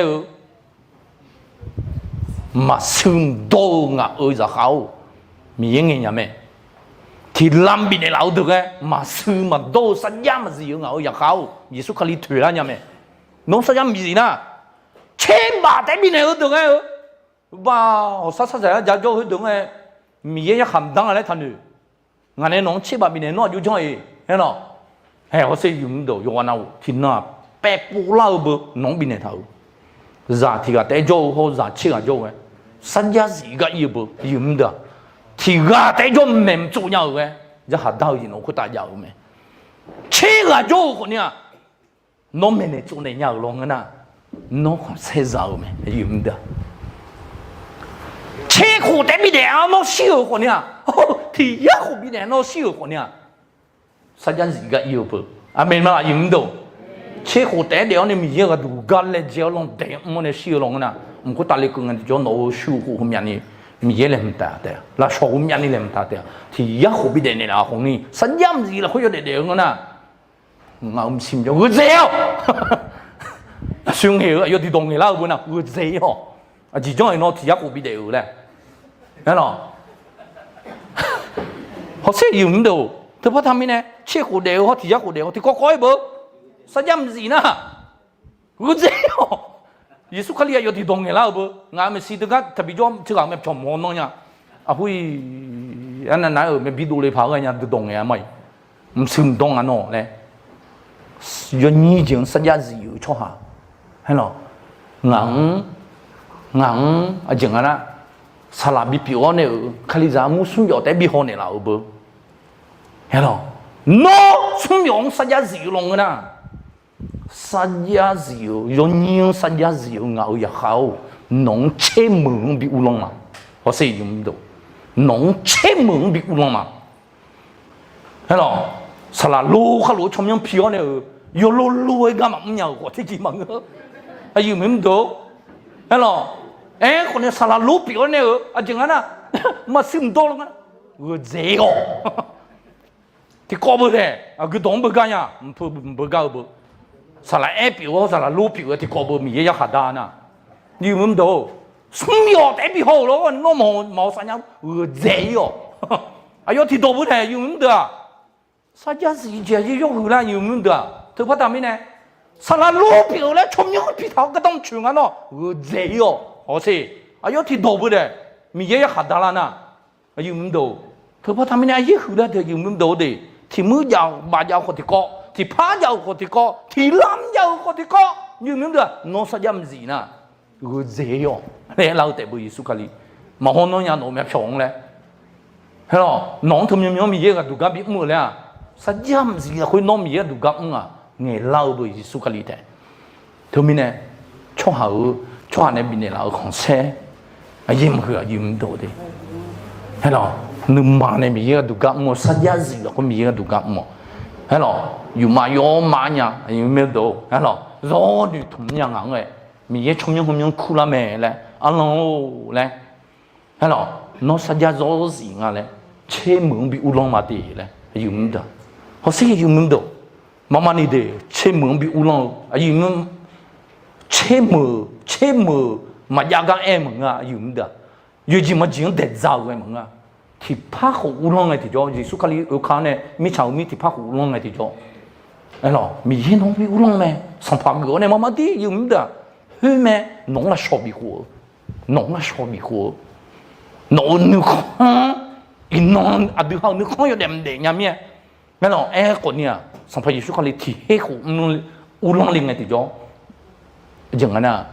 มาซึมโดงอ่ะจะเขามียังไงเนี่ยแม่ที่ลำบินเราดูแกมาซึมมาโดสัญญามาสิยังอ่ะจะเขาเยซูคริสต์ถือแล้วเนี่ยแม่น้องสัญญามีสินะเช่นบาแต่บินเราดูแกบ้าสัสๆจะโจ้ดูแกมียังคำดังอะไรท่านนี่งั้นเนี่ยน้องเช่นบาบินน้องอยู่ช่วยเฮ้ยหรอเฮ้ยเขาเสียยุ่งดูอยู่วันนั้นที่น่าแปะปูเล่าเบอน้องบินเนี่ยเท่าจากที่ก็แต่โจ้เขาจากเชื่อโจ้เว้ยสัญญาสิก็ยี่เบอยุ่งดูที่ก็แต่โจ้ไม่จุยเอาเว้ยจะหาดาวยินเอาคนตายเอาไหมเชื่อโจ้คนเนี้ยน้องไม่เนี่ยจุยเนี่ยเอาลงนะน้องเขาเสียเอาไหมยุ่งดูเชื่อคนแต่บินเนี่ยเอาน้องเชื่อคนเนี้ยที่ยาคนบินเนี่ยน้องเชื่อคนเนี้ยสัญญาสิก็ยี่เบออาเมนมายุ่งดูเชื่อคนแต่เดี๋ยวเนี่ยมีเยอะก็ดูกันเลยเจ้าลงแต่มันเนี่ยเชื่อลงนะมันก็ตาเล็กกันที่จะโน้ชูหูผมยันนี่มีเยอะเลยมันแต่แล้วชอบผมยันนี่เลยมันแต่ที่ยาขบิดเนี่ยนะของนี่สัญญาสิแล้วเขาจะเดี๋ยวกันนะงาชิมจะกูเจ้าช่วงเหรอยอดที่ตรงนี้แล้วบุญนะกูเจ้าจีจ้องไอ้น้องที่ยาขบิดเดี๋ยวเลยนั่นหรอเขาเสียยุ่งดูเธอพอทำยังไงเชื่อกูเดียวเขาที่ยากูเดียวที่ก็ก้อยเบอสัญญาสินะกูเจ้าเยซูคริสต์อยู่ที่ตรงนี้แล้วเบองานมันสิทธิ์ก็ถ้าพี่จอมชื่ออะไรชมมองเนี่ยอ่ะพี่อันนั้นนะไม่พี่ดูเลยพากันเนี่ยตรงนี้ไม่มันซึมตรงอันนั้นเลย有你经实际是有错哈，係咯，硬啊，正啊啦，沙拉比表呢，卡里扎姆孙有得比好呢啦，好不？係咯，no 孫用實際是有弄嘅啦，實際是有你實際是有咬也好，農車門比有弄嘛，我說用到，農車門比有弄嘛，係咯，沙拉路下路從樣表呢。有路嘅嘛唔有我自己問嘅，係要唔到，係咯？誒，可能沙拉路表呢？啊，正啊，乜事唔多啦，我這個，啲過不得，啊，佢當不幹呀，唔搞不，沙拉表沙拉路表啲過不咪嘢下單啊，要唔到，什麼代表好咯？我冇啥樣，我這個，啊，有啲多不得，要唔得啊？啥家事情要用啦，要唔得？佢怕咩呢？沙拉路表咧，從樣皮頭個當全啊咯，我這個，好似啊有啲多不得，咪嘢下單啦呐，要唔到？佢怕咩呢？一去咧就要唔到的，條木有，麻有嗰啲歌，條ผ้有嗰啲歌，條藍有嗰啲歌，要唔到？攞實音字呐，我這個，你老弟不意思㗎哩，冇可能有攞咩強咧，係咯，攞同樣咪嘢個杜家別冇咧，實音字佢攞咪嘢杜家啊。nghe lâu bởi vì suy nghĩ thế, thôi mình này cho họ này mình này là không xe, yếm hửa yếm đồ đấy, hay là nương mà này mình cái đồ gạo mua sát giá gì là có mình cái đồ gạo mua, hay là dùng mà nhá, yếm mấy đồ, hay là rõ đi thùng nhang ăn ấy, mình cái trong những khu la mè này, ăn lâu này, hay là nó sát giá rõ gì nghe này, chế mượn bị ulang mà đi này, yếm đồ, họ sẽ yếm đồ. Mama ni de che mường bị ulang ayi ngum che mờ mà yaga em nga yum da yu ji ma jing de zao ga nga thì phá khổ ulang này thì cho gì số kali ở khán này mi chào mi thì phá khổ ulang này thì cho ấy lo mi hiên không bị ulang này sang phá gỡ này mama đi yum da hư mẹ nóng là sọ bị khổ nóng nước không in non à được hàng nước không có đem để nhà mẹ cái lo con nha sang phải số kali thì hết khổ ulang liền này thì cho chẳng hạn là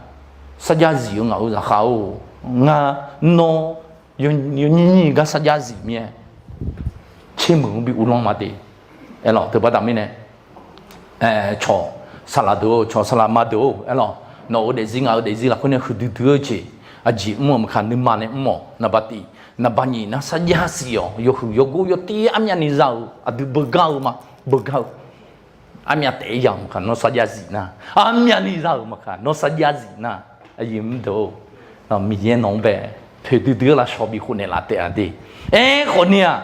sát giá gì ngầu ra khảo nga no yun ga sát giá gì mẹ chế mường bị ulang mà đi ấy lo từ bắt đầu này cho salado ấy lo nó để gì là con này khử đưa chứ à chỉ mua mà khăn nêm mà này mua na bati na bani na sát giá gì yo go yo ti am nhà ni giàu à được bơ gạo am nhà tệ giàu mà nó sát giá gì na am nhà ni giàu mà nó sát giá gì na yếm đồ nó mi yên nông bè phải đưa là so bị khuôn này là tệ đi con nha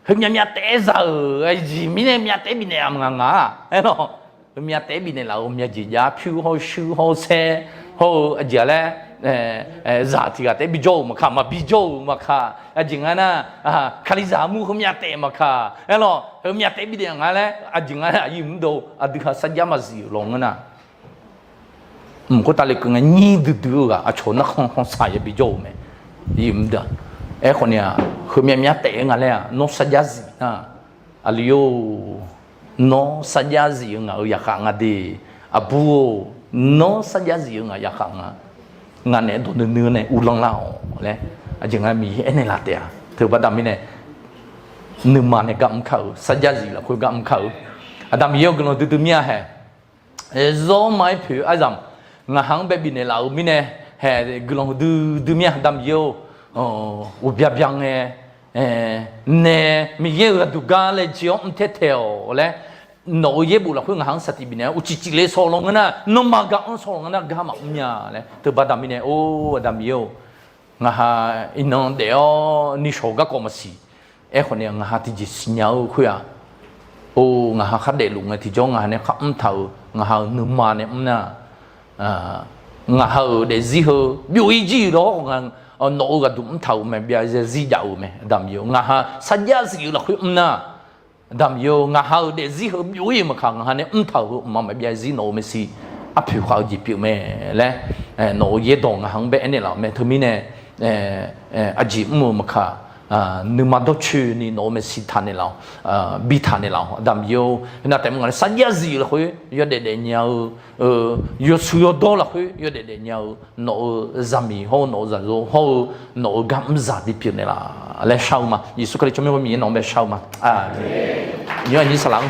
hướng nhà tệ giàu gì mi này nhà tệ bị này am ngà nó nhà tệ bị này là nhà gì giá phiêu hồ sư hồ xe hồ gì là giả thì cái bị dâu mà bị dâu mà chính là khai giả mu không nhà tệ mà nó hướng nhà tệ bị này ngà là chính là yếm đồ được sát giá mà gì lòng na có ta lại cứ nghe nhị đưa à chỗ nó không sai bị dâu mẹ yếm đó con nhà hướng nhà tệ ngà là nó sát giá gì na alio nó sát giá gì ngà ở nhà ngà đi abu nó sát giá gì ngà nhà ngà này đồ nương này ulang lao đấy chừng là mi này là tệ từ bắt đầu mi này nương mà này gặm khẩu sát giá gì là khối gặm khẩu adam yêu cái nó từ mía hè do mai phiêu ai rằng ngà hàng bé bị này là mi này hè cái nó từ mía adam yêu u bia biang nè mi yêu cái duga le chiong thế theo đấy nó ye bu là khối ngà hàng sát bị này u chỉ lấy số long na nó mà gặm số long na gặm nhá đấy từ bắt đầu mi này adam yêu ngà ha inon deo ni shoga komasi con này ngà ha thì chỉ nhau khuya ngà ha khát để lùng thì cho ngà này khăm thầu ngà ha nương mà này na ngà ha để gì hơ biểu ý gì đó ngà nổ cái đúng thầu mà bây giờ gì giàu mà đam yêu ngà ha sát giá gì là khuya na đam yêu ngà ha để gì hơ biểu ý mà khang ha này thầu mà bây giờ gì nổ mà gì áp hiệu khảo gì biểu mẹ lẽ nổ ye dong ngà hàng bé này là mẹ thôi mi này chỉ mua mà นึกมาดชื่อนี่โนไม่สิทันนี่เราบีทันนี่เราดำโยน่าแต่มึงอะไรสัญญาจีละคุยยอดเด็ดเนี่ยยอดสุดยอดละคุยยอดเด็ดเนี่ยโนจามีเขาโนจาโร่เขาโนกัมซาดิพินี่ละแล้วเช้ามายิสุคริสต์จะไม่มีน้องแบบเช้ามายอดนี้สลัง